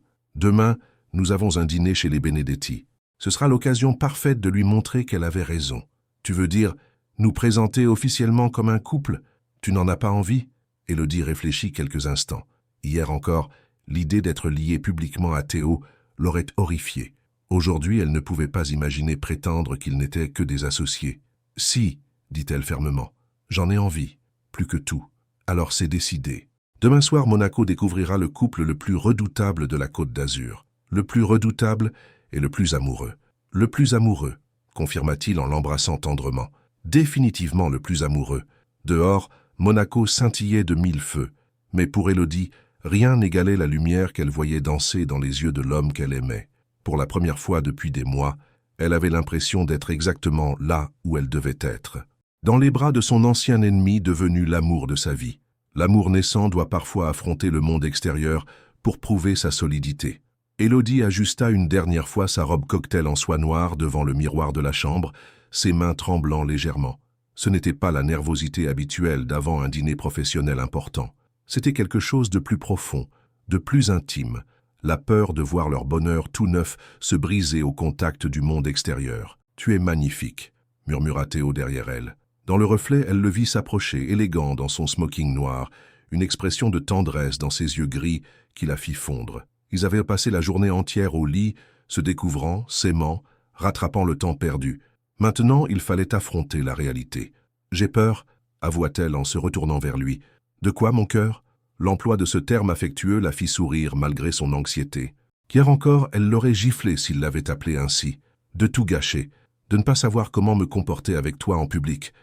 [SPEAKER 1] nous avons un dîner chez les Benedetti. Ce sera l'occasion parfaite de lui montrer qu'elle avait raison. Tu veux dire, nous présenter officiellement comme un couple? Tu n'en as pas envie ?» Élodie réfléchit quelques instants. Hier encore, l'idée d'être liée publiquement à Théo l'aurait horrifiée. Aujourd'hui, elle ne pouvait pas imaginer prétendre qu'ils n'étaient que des associés. « Si, dit-elle fermement, j'en ai envie, plus que tout. Alors c'est décidé. Demain soir, Monaco découvrira le couple le plus redoutable de la Côte d'Azur. Le plus redoutable et le plus amoureux. Le plus amoureux, confirma-t-il en l'embrassant tendrement. Définitivement le plus amoureux. Dehors, Monaco scintillait de mille feux. Mais pour Élodie, rien n'égalait la lumière qu'elle voyait danser dans les yeux de l'homme qu'elle aimait. Pour la première fois depuis des mois, elle avait l'impression d'être exactement là où elle devait être. Dans les bras de son ancien ennemi devenu l'amour de sa vie. L'amour naissant doit parfois affronter le monde extérieur pour prouver sa solidité. Élodie ajusta une dernière fois sa robe cocktail en soie noire devant le miroir de la chambre, ses mains tremblant légèrement. Ce n'était pas la nervosité habituelle d'avant un dîner professionnel important. C'était quelque chose de plus profond, de plus intime, la peur de voir leur bonheur tout neuf se briser au contact du monde extérieur. « Tu es magnifique », murmura Théo derrière elle. Dans le reflet, elle le vit s'approcher, élégant dans son smoking noir, une expression de tendresse dans ses yeux gris qui la fit fondre. Ils avaient passé la journée entière au lit, se découvrant, s'aimant, rattrapant le temps perdu. Maintenant, il fallait affronter la réalité. « J'ai peur », avoua-t-elle en se retournant vers lui. « De quoi, mon cœur » L'emploi de ce terme affectueux la fit sourire malgré son anxiété. Hier encore, elle l'aurait giflé s'il l'avait appelé ainsi. De tout gâcher, de ne pas savoir comment me comporter avec toi en public,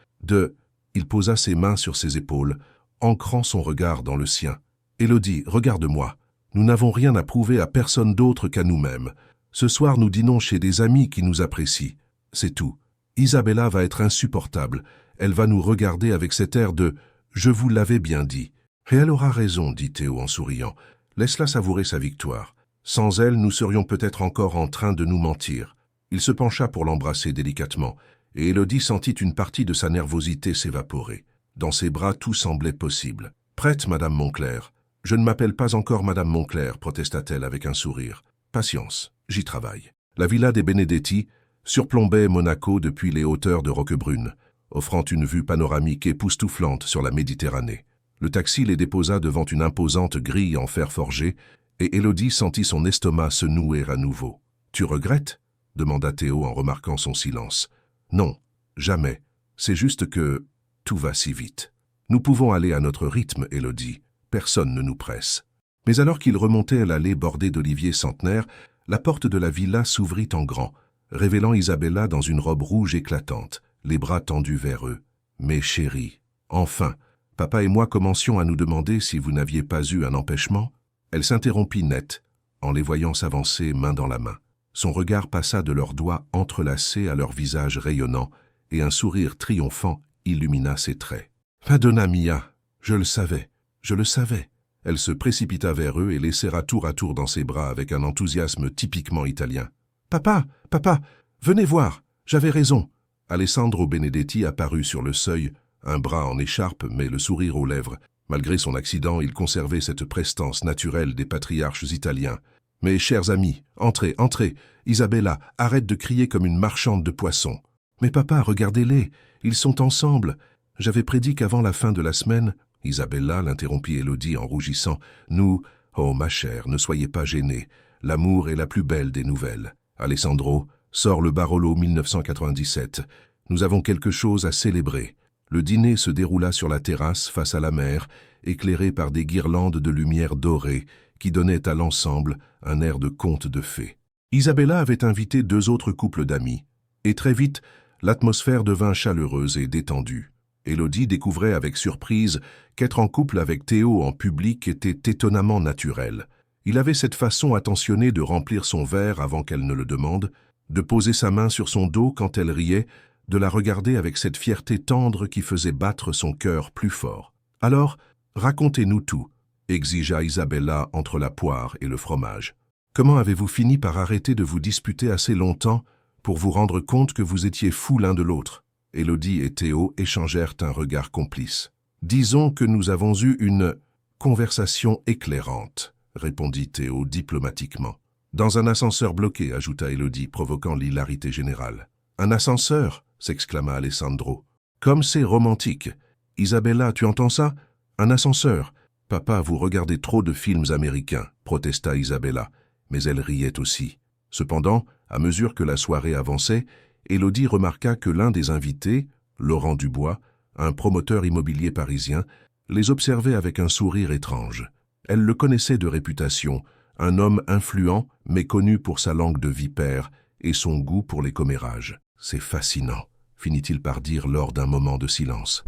[SPEAKER 1] Il posa ses mains sur ses épaules, ancrant son regard dans le sien. Élodie, regarde-moi. Nous n'avons rien à prouver à personne d'autre qu'à nous-mêmes. Ce soir, nous dînons chez des amis qui nous apprécient. C'est tout. Isabella va être insupportable. Elle va nous regarder avec cet air de « je vous l'avais bien dit ». Et elle aura raison, dit Théo en souriant. Laisse-la savourer sa victoire. Sans elle, nous serions peut-être encore en train de nous mentir. Il se pencha pour l'embrasser délicatement, et Élodie sentit une partie de sa nervosité s'évaporer. Dans ses bras, tout semblait possible. « Prête, Madame Moncler ?»« Je ne m'appelle pas encore Madame Moncler, protesta-t-elle avec un sourire. « Patience, j'y travaille. » La villa des Benedetti surplombait Monaco depuis les hauteurs de Roquebrune, offrant une vue panoramique époustouflante sur la Méditerranée. Le taxi les déposa devant une imposante grille en fer forgé, et Élodie sentit son estomac se nouer à nouveau. « Tu regrettes ?» demanda Théo en remarquant son silence. « Non, jamais. C'est juste que tout va si vite. Nous pouvons aller à notre rythme, Élodie. Personne ne nous presse. » Mais alors qu'ils remontaient l'allée bordée d'oliviers centenaires, la porte de la villa s'ouvrit en grand, révélant Isabella dans une robe rouge éclatante, les bras tendus vers eux. « Mais chérie, enfin, papa et moi commencions à nous demander si vous n'aviez pas eu un empêchement ?» Elle s'interrompit net, en les voyant s'avancer main dans la main. Son regard passa de leurs doigts entrelacés à leurs visages rayonnants, et un sourire triomphant illumina ses traits. « Madonna mia, je le savais, je le savais !» Elle se précipita vers eux et les serra tour à tour dans ses bras avec un enthousiasme typiquement italien. « Papa, papa, venez voir, j'avais raison !» Alessandro Benedetti apparut sur le seuil, un bras en écharpe mais le sourire aux lèvres. Malgré son accident, il conservait cette prestance naturelle des patriarches italiens. « Mes chers amis, entrez, entrez. Isabella, arrête de crier comme une marchande de poissons. »« Mais papa, regardez-les, ils sont ensemble. J'avais prédit qu'avant la fin de la semaine... » Isabella l'interrompit Élodie en rougissant. « Nous... Oh, ma chère, ne soyez pas gênée. L'amour est la plus belle des nouvelles. Alessandro, sors le Barolo 1997. Nous avons quelque chose à célébrer. » Le dîner se déroula sur la terrasse face à la mer, éclairé par des guirlandes de lumière dorée qui donnaient à l'ensemble un air de conte de fées. Isabella avait invité 2 autres couples d'amis, et très vite, l'atmosphère devint chaleureuse et détendue. Élodie découvrait avec surprise qu'être en couple avec Théo en public était étonnamment naturel. Il avait cette façon attentionnée de remplir son verre avant qu'elle ne le demande, de poser sa main sur son dos quand elle riait, de la regarder avec cette fierté tendre qui faisait battre son cœur plus fort. « Alors, racontez-nous tout », exigea Isabella entre la poire et le fromage. « Comment avez-vous fini par arrêter de vous disputer assez longtemps pour vous rendre compte que vous étiez fous l'un de l'autre ?» Élodie et Théo échangèrent un regard complice. « Disons que nous avons eu une conversation éclairante », répondit Théo diplomatiquement. « Dans un ascenseur bloqué », ajouta Élodie, provoquant l'hilarité générale. « Un ascenseur ?» s'exclama Alessandro. « Comme c'est romantique. Isabella, tu entends ça? Un ascenseur. Papa, vous regardez trop de films américains, protesta Isabella, mais elle riait aussi. Cependant, à mesure que la soirée avançait, Élodie remarqua que l'un des invités, Laurent Dubois, un promoteur immobilier parisien, les observait avec un sourire étrange. Elle le connaissait de réputation, un homme influent mais connu pour sa langue de vipère et son goût pour les commérages. « C'est fascinant », finit-il par dire lors d'un moment de silence.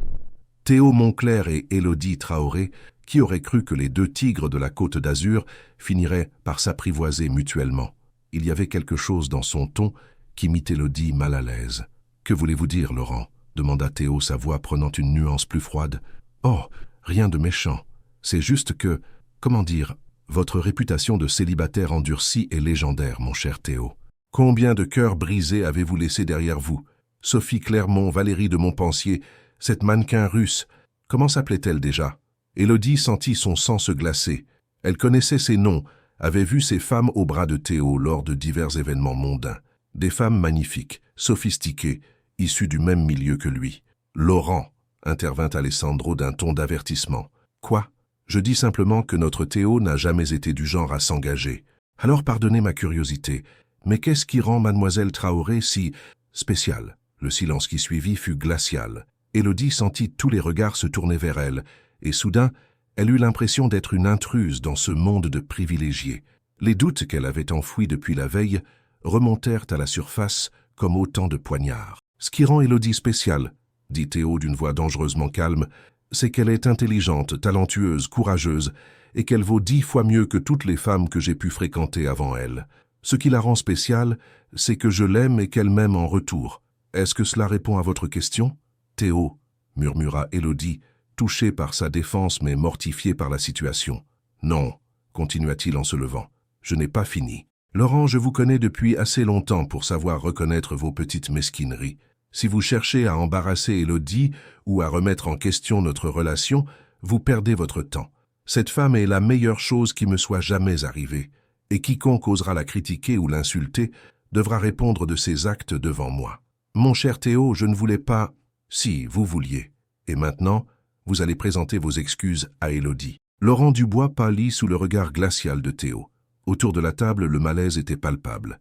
[SPEAKER 1] Théo Moncler et Élodie Traoré, qui auraient cru que les 2 tigres de la Côte d'Azur finiraient par s'apprivoiser mutuellement. Il y avait quelque chose dans son ton qui mit Élodie mal à l'aise. « Que voulez-vous dire, Laurent ?» demanda Théo, sa voix prenant une nuance plus froide. « Oh, rien de méchant. C'est juste que, comment dire, votre réputation de célibataire endurci est légendaire, mon cher Théo. Combien de cœurs brisés avez-vous laissé derrière vous? Sophie Clermont, Valérie de Montpensier, cette mannequin russe, comment s'appelait-elle déjà ?» Élodie sentit son sang se glacer. Elle connaissait ces noms, avait vu ces femmes au bras de Théo lors de divers événements mondains. Des femmes magnifiques, sophistiquées, issues du même milieu que lui. « Laurent !» intervint Alessandro d'un ton d'avertissement. « Quoi? Je dis simplement que notre Théo n'a jamais été du genre à s'engager. Alors pardonnez ma curiosité. Mais qu'est-ce qui rend mademoiselle Traoré si spéciale ?» Le silence qui suivit fut glacial. Élodie sentit tous les regards se tourner vers elle, et soudain, Elle eut l'impression d'être une intruse dans ce monde de privilégiés. Les doutes qu'elle avait enfouis depuis la veille remontèrent à la surface comme autant de poignards. « Ce qui rend Élodie spéciale, » dit Théo d'une voix dangereusement calme, « c'est qu'elle est intelligente, talentueuse, courageuse, et qu'elle vaut 10 fois mieux que toutes les femmes que j'ai pu fréquenter avant elle. Ce qui la rend spéciale, c'est que je l'aime et qu'elle m'aime en retour. Est-ce que cela répond à votre question ?»« Théo, » murmura Élodie, touchée par sa défense mais mortifiée par la situation. « Non, » continua-t-il en se levant, « je n'ai pas fini. Laurent, je vous connais depuis assez longtemps pour savoir reconnaître vos petites mesquineries. Si vous cherchez à embarrasser Élodie ou à remettre en question notre relation, vous perdez votre temps. Cette femme est la meilleure chose qui me soit jamais arrivée, et quiconque osera la critiquer ou l'insulter devra répondre de ses actes devant moi. Mon cher Théo, je ne voulais pas... Si, vous vouliez. Et maintenant, vous allez présenter vos excuses à Élodie. » Laurent Dubois pâlit sous le regard glacial de Théo. Autour de la table, le malaise était palpable.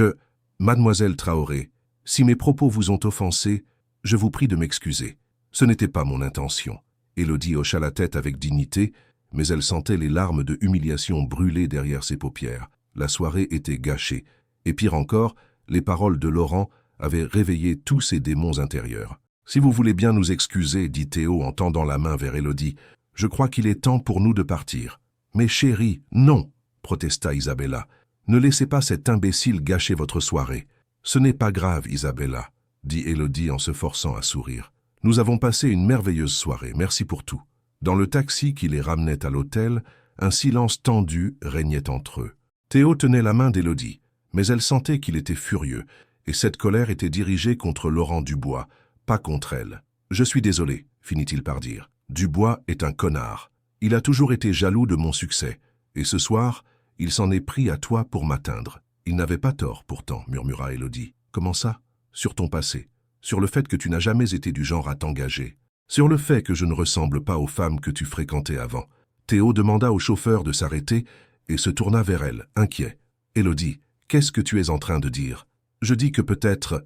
[SPEAKER 1] « Mademoiselle Traoré, si mes propos vous ont offensé, je vous prie de m'excuser. Ce n'était pas mon intention. » Élodie hocha la tête avec dignité, mais elle sentait les larmes de humiliation brûler derrière ses paupières. La soirée était gâchée, et pire encore, les paroles de Laurent avaient réveillé tous ses démons intérieurs. « Si vous voulez bien nous excuser, dit Théo en tendant la main vers Élodie, je crois qu'il est temps pour nous de partir. »« Mais chérie, non !» protesta Isabella. « Ne laissez pas cet imbécile gâcher votre soirée. »« Ce n'est pas grave, Isabella, » dit Élodie en se forçant à sourire. « Nous avons passé une merveilleuse soirée, merci pour tout. » Dans le taxi qui les ramenait à l'hôtel, un silence tendu régnait entre eux. Théo tenait la main d'Élodie, mais elle sentait qu'il était furieux, et cette colère était dirigée contre Laurent Dubois, pas contre elle. « Je suis désolé, » finit-il par dire. « Dubois est un connard. Il a toujours été jaloux de mon succès, et ce soir, il s'en est pris à toi pour m'atteindre. Il n'avait pas tort, pourtant, » murmura Élodie. « Comment ça ? Sur ton passé, sur le fait que tu n'as jamais été du genre à t'engager. Sur le fait que je ne ressemble pas aux femmes que tu fréquentais avant. » Théo demanda au chauffeur de s'arrêter et se tourna vers elle, inquiet. « Élodie, qu'est-ce que tu es en train de dire ? Je dis que peut-être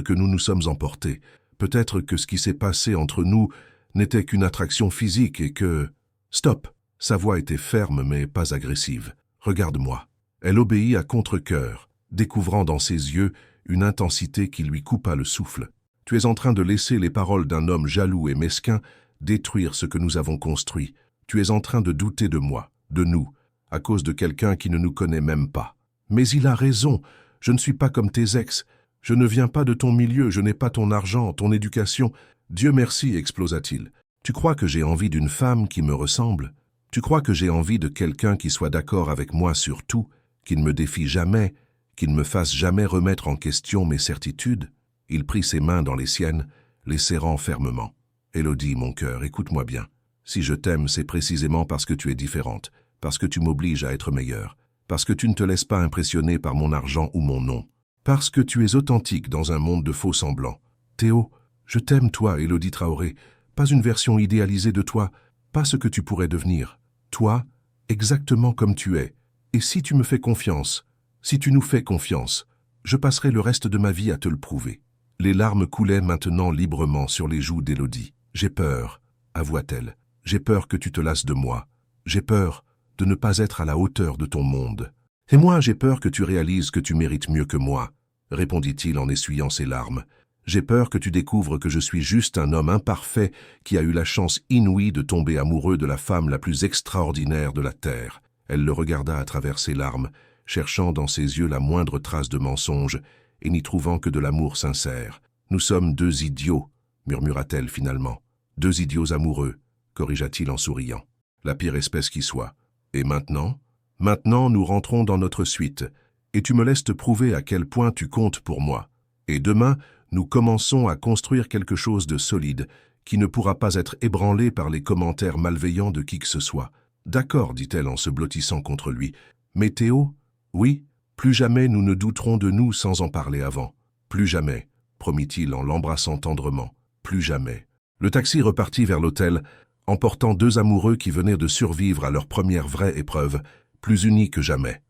[SPEAKER 1] que nous nous sommes emportés, peut-être que ce qui s'est passé entre nous n'était qu'une attraction physique et que... » « Stop !» Sa voix était ferme mais pas agressive. « Regarde-moi. » Elle obéit à contre-cœur, découvrant dans ses yeux une intensité qui lui coupa le souffle. « Tu es en train de laisser les paroles d'un homme jaloux et mesquin détruire ce que nous avons construit. Tu es en train de douter de moi, de nous, à cause de quelqu'un qui ne nous connaît même pas. Mais il a raison, je ne suis pas comme tes ex. Je ne viens pas de ton milieu, je n'ai pas ton argent, ton éducation. Dieu merci, explosa-t-il. Tu crois que j'ai envie d'une femme qui me ressemble? Tu crois que j'ai envie de quelqu'un qui soit d'accord avec moi sur tout, qui ne me défie jamais, qui ne me fasse jamais remettre en question mes certitudes? » Il prit ses mains dans les siennes, les serrant fermement. « Élodie, mon cœur, écoute-moi bien. Si je t'aime, c'est précisément parce que tu es différente, parce que tu m'obliges à être meilleure, parce que tu ne te laisses pas impressionner par mon argent ou mon nom, parce que tu es authentique dans un monde de faux semblants. Théo, je t'aime toi, Élodie Traoré, pas une version idéalisée de toi, pas ce que tu pourrais devenir. Toi, exactement comme tu es. Et si tu me fais confiance, si tu nous fais confiance, je passerai le reste de ma vie à te le prouver. » Les larmes coulaient maintenant librement sur les joues d'Élodie. « J'ai peur, » avoua-t-elle. « J'ai peur que tu te lasses de moi. J'ai peur de ne pas être à la hauteur de ton monde. Et moi, j'ai peur que tu réalises que tu mérites mieux que moi, » répondit-il en essuyant ses larmes. « J'ai peur que tu découvres que je suis juste un homme imparfait qui a eu la chance inouïe de tomber amoureux de la femme la plus extraordinaire de la terre. » Elle le regarda à travers ses larmes, cherchant dans ses yeux la moindre trace de mensonge, et n'y trouvant que de l'amour sincère. « Nous sommes 2 idiots, » murmura-t-elle finalement. « 2 idiots amoureux, » corrigea-t-il en souriant. « La pire espèce qui soit. Et maintenant ? Maintenant, nous rentrons dans notre suite, et tu me laisses te prouver à quel point tu comptes pour moi. Et demain, nous commençons à construire quelque chose de solide, qui ne pourra pas être ébranlé par les commentaires malveillants de qui que ce soit. »« D'accord, dit-elle en se blottissant contre lui. Mais Théo ? Oui, plus jamais nous ne douterons de nous sans en parler avant. Plus jamais, promit-il en l'embrassant tendrement. Plus jamais. » Le taxi repartit vers l'hôtel, emportant 2 amoureux qui venaient de survivre à leur première vraie épreuve, plus unis que jamais.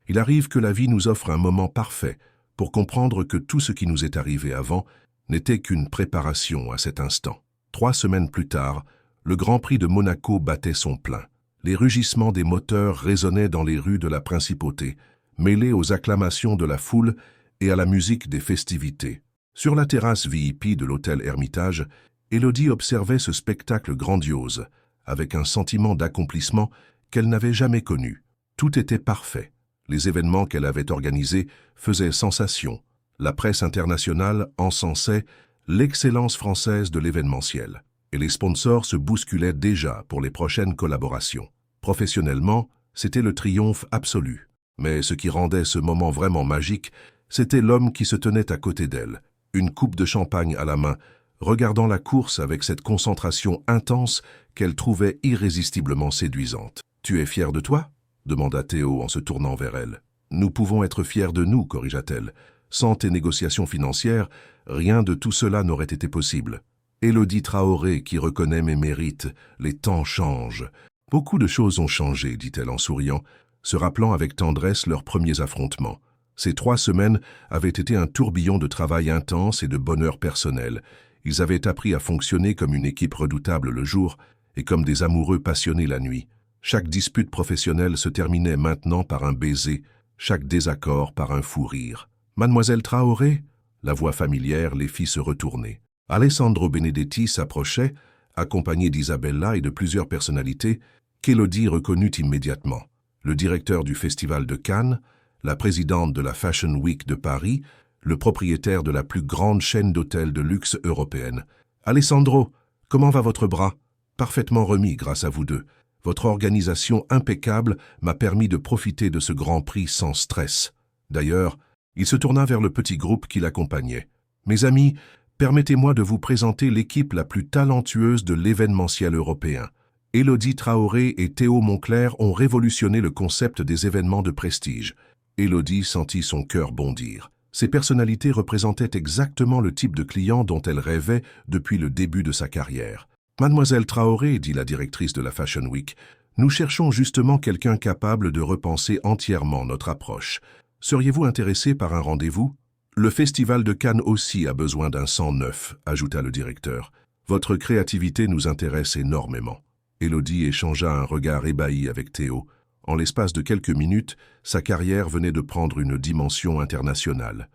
[SPEAKER 1] Il arrive que la vie nous offre un moment parfait pour comprendre que tout ce qui nous est arrivé avant n'était qu'une préparation à cet instant. 3 semaines plus tard, Le Grand Prix de Monaco battait son plein. Les rugissements des moteurs résonnaient dans les rues de la principauté, mêlés aux acclamations de la foule et à la musique des festivités. Sur la terrasse VIP de l'hôtel Hermitage, Élodie observait ce spectacle grandiose, avec un sentiment d'accomplissement qu'elle n'avait jamais connu. Tout était parfait. Les événements qu'elle avait organisés faisaient sensation. La presse internationale encensait l'excellence française de l'événementiel, et les sponsors se bousculaient déjà pour les prochaines collaborations. Professionnellement, c'était le triomphe absolu. Mais ce qui rendait ce moment vraiment magique, c'était l'homme qui se tenait à côté d'elle, une coupe de champagne à la main, regardant la course avec cette concentration intense qu'elle trouvait irrésistiblement séduisante. « Tu es fier de toi ?» demanda Théo en se tournant vers elle. « Nous pouvons être fiers de nous, corrigea-t-elle. Sans tes négociations financières, rien de tout cela n'aurait été possible. Élodie Traoré qui reconnaît mes mérites, les temps changent. Beaucoup de choses ont changé, dit-elle en souriant, se rappelant avec tendresse leurs premiers affrontements. Ces 3 semaines avaient été un tourbillon de travail intense et de bonheur personnel. Ils avaient appris à fonctionner comme une équipe redoutable le jour et comme des amoureux passionnés la nuit. Chaque dispute professionnelle se terminait maintenant par un baiser, chaque désaccord par un fou rire. « Mademoiselle Traoré ?» La voix familière les fit se retourner. Alessandro Benedetti s'approchait, accompagné d'Isabella et de plusieurs personnalités, qu'Élodie reconnut immédiatement. Le directeur du Festival de Cannes, la présidente de la Fashion Week de Paris, le propriétaire de la plus grande chaîne d'hôtels de luxe européenne. « Alessandro, comment va votre bras ?»« Parfaitement remis grâce à vous deux. Votre organisation impeccable m'a permis de profiter de ce Grand Prix sans stress. » D'ailleurs, il se tourna vers le petit groupe qui l'accompagnait. « Mes amis, permettez-moi de vous présenter l'équipe la plus talentueuse de l'événementiel européen. Élodie Traoré et Théo Moncler ont révolutionné le concept des événements de prestige. » Élodie sentit son cœur bondir. Ces personnalités représentaient exactement le type de client dont elle rêvait depuis le début de sa carrière. « Mademoiselle Traoré, dit la directrice de la Fashion Week, nous cherchons justement quelqu'un capable de repenser entièrement notre approche. Seriez-vous intéressé par un rendez-vous ? Le Festival de Cannes aussi a besoin d'un sang neuf, ajouta le directeur. Votre créativité nous intéresse énormément. Élodie échangea un regard ébahi avec Théo. En l'espace de quelques minutes, sa carrière venait de prendre une dimension internationale.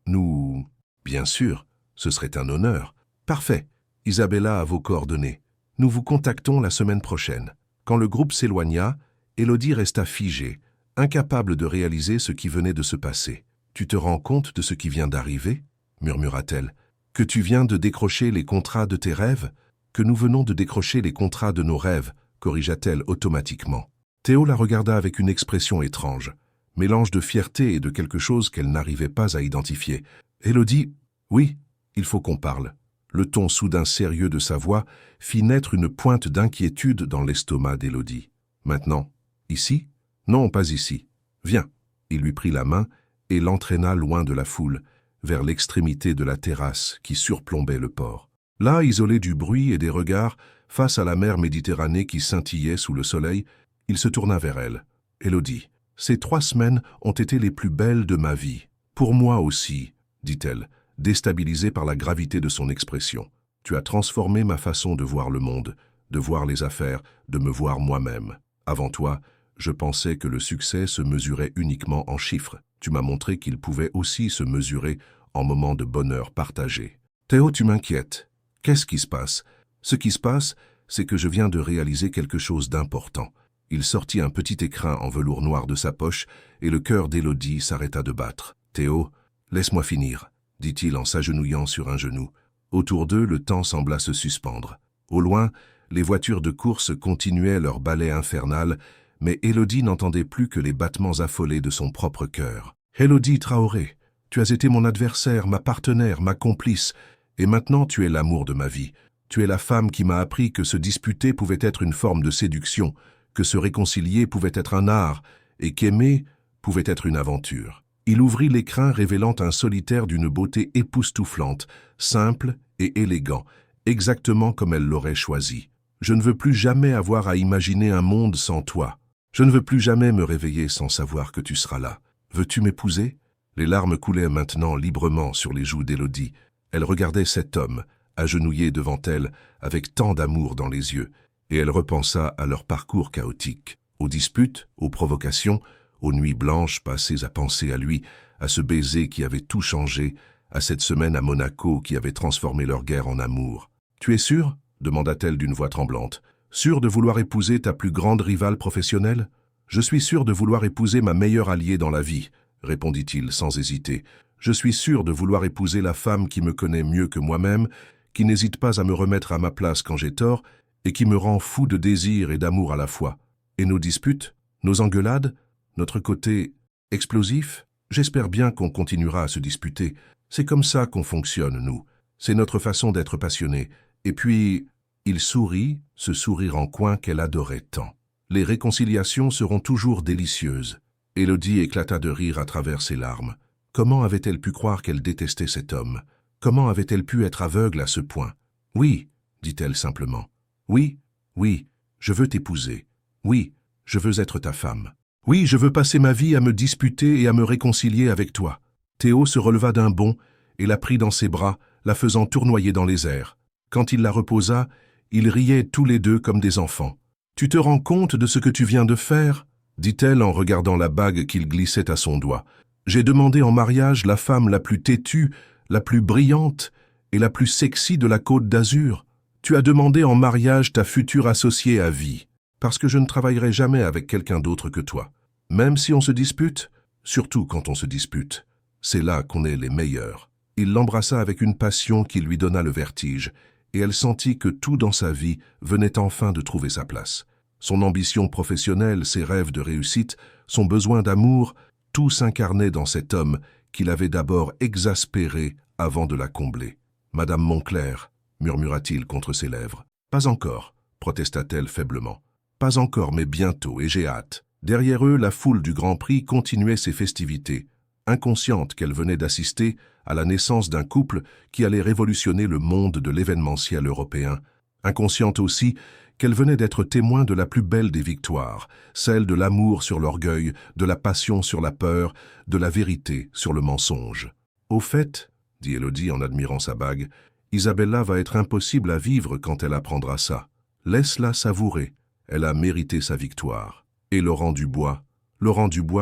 [SPEAKER 1] Nous... Bien sûr, ce serait un honneur. Parfait. Isabella a vos coordonnées. Nous vous contactons la semaine prochaine. Quand le groupe s'éloigna, Élodie resta figée, incapable de réaliser ce qui venait de se passer. « Tu te rends compte de ce qui vient d'arriver » murmura-t-elle. « Que tu viens de décrocher les contrats de tes rêves ? Que nous venons de décrocher les contrats de nos rêves » corrigea-t-elle automatiquement. Théo la regarda avec une expression étrange, mélange de fierté et de quelque chose qu'elle n'arrivait pas à identifier. « Élodie, oui, il faut qu'on parle. » Le ton soudain sérieux de sa voix fit naître une pointe d'inquiétude dans l'estomac d'Élodie. « Maintenant, ici ? Non, pas ici. Viens. » Il lui prit la main et l'entraîna loin de la foule, vers l'extrémité de la terrasse qui surplombait le port. Là, isolé du bruit et des regards, face à la mer Méditerranée qui scintillait sous le soleil, il se tourna vers elle. « Élodie, ces 3 semaines ont été les plus belles de ma vie. Pour moi aussi, dit-elle, déstabilisée par la gravité de son expression. Tu as transformé ma façon de voir le monde, de voir les affaires, de me voir moi-même. Avant toi, je pensais que le succès se mesurait uniquement en chiffres. Tu m'as montré qu'il pouvait aussi se mesurer en moments de bonheur partagé. Théo, tu m'inquiètes. Qu'est-ce qui se passe ? Ce qui se passe, c'est que je viens de réaliser quelque chose d'important. » Il sortit un petit écrin en velours noir de sa poche et le cœur d'Élodie s'arrêta de battre. « Théo, laisse-moi finir, » dit-il en s'agenouillant sur un genou. Autour d'eux, le temps sembla se suspendre. Au loin, les voitures de course continuaient leur ballet infernal, mais Élodie n'entendait plus que les battements affolés de son propre cœur. « Élodie Traoré, tu as été mon adversaire, ma partenaire, ma complice, et maintenant tu es l'amour de ma vie. Tu es la femme qui m'a appris que se disputer pouvait être une forme de séduction, que se réconcilier pouvait être un art, et qu'aimer pouvait être une aventure. » Il ouvrit l'écrin révélant un solitaire d'une beauté époustouflante, simple et élégant, exactement comme elle l'aurait choisi. « Je ne veux plus jamais avoir à imaginer un monde sans toi. Je ne veux plus jamais me réveiller sans savoir que tu seras là. Veux-tu m'épouser ?» Les larmes coulaient maintenant librement sur les joues d'Élodie. Elle regardait cet homme, agenouillé devant elle, avec tant d'amour dans les yeux, et elle repensa à leur parcours chaotique, aux disputes, aux provocations, aux nuits blanches passées à penser à lui, à ce baiser qui avait tout changé, à cette semaine à Monaco qui avait transformé leur guerre en amour. « Tu es sûr ?» demanda-t-elle d'une voix tremblante. « Sûr de vouloir épouser ta plus grande rivale professionnelle ?»« Je suis sûr de vouloir épouser ma meilleure alliée dans la vie, » répondit-il sans hésiter. « Je suis sûr de vouloir épouser la femme qui me connaît mieux que moi-même, qui n'hésite pas à me remettre à ma place quand j'ai tort, et qui me rend fou de désir et d'amour à la fois. Et nos disputes, nos engueulades, notre côté explosif, j'espère bien qu'on continuera à se disputer. C'est comme ça qu'on fonctionne, nous. C'est notre façon d'être passionnés. Et puis, il sourit, ce sourire en coin qu'elle adorait tant. Les réconciliations seront toujours délicieuses. Élodie éclata de rire à travers ses larmes. Comment avait-elle pu croire qu'elle détestait cet homme? Comment avait-elle pu être aveugle à ce point? Oui, dit-elle simplement. Oui, oui, je veux t'épouser. Oui, je veux être ta femme. Oui, je veux passer ma vie à me disputer et à me réconcilier avec toi. Théo se releva d'un bond et la prit dans ses bras, la faisant tournoyer dans les airs. Quand il la reposa, ils riaient tous les deux comme des enfants. « Tu te rends compte de ce que tu viens de faire ?» dit-elle en regardant la bague qu'il glissait à son doigt. « J'ai demandé en mariage la femme la plus têtue, la plus brillante et la plus sexy de la Côte d'Azur. Tu as demandé en mariage ta future associée à vie, parce que je ne travaillerai jamais avec quelqu'un d'autre que toi. Même si on se dispute, surtout quand on se dispute, c'est là qu'on est les meilleurs. » Il l'embrassa avec une passion qui lui donna le vertige, et elle sentit que tout dans sa vie venait enfin de trouver sa place. Son ambition professionnelle, ses rêves de réussite, son besoin d'amour, tout s'incarnait dans cet homme qu'il avait d'abord exaspéré avant de la combler. « Madame Moncler » murmura-t-il contre ses lèvres. « Pas encore » protesta-t-elle faiblement. « Pas encore, mais bientôt, et j'ai hâte. » Derrière eux, la foule du Grand Prix continuait ses festivités, inconsciente qu'elle venait d'assister à la naissance d'un couple qui allait révolutionner le monde de l'événementiel européen, inconsciente aussi qu'elle venait d'être témoin de la plus belle des victoires, celle de l'amour sur l'orgueil, de la passion sur la peur, de la vérité sur le mensonge. « Au fait, » dit Élodie en admirant sa bague, « Isabella va être impossible à vivre quand elle apprendra ça. Laisse-la savourer, elle a mérité sa victoire. Et Laurent Dubois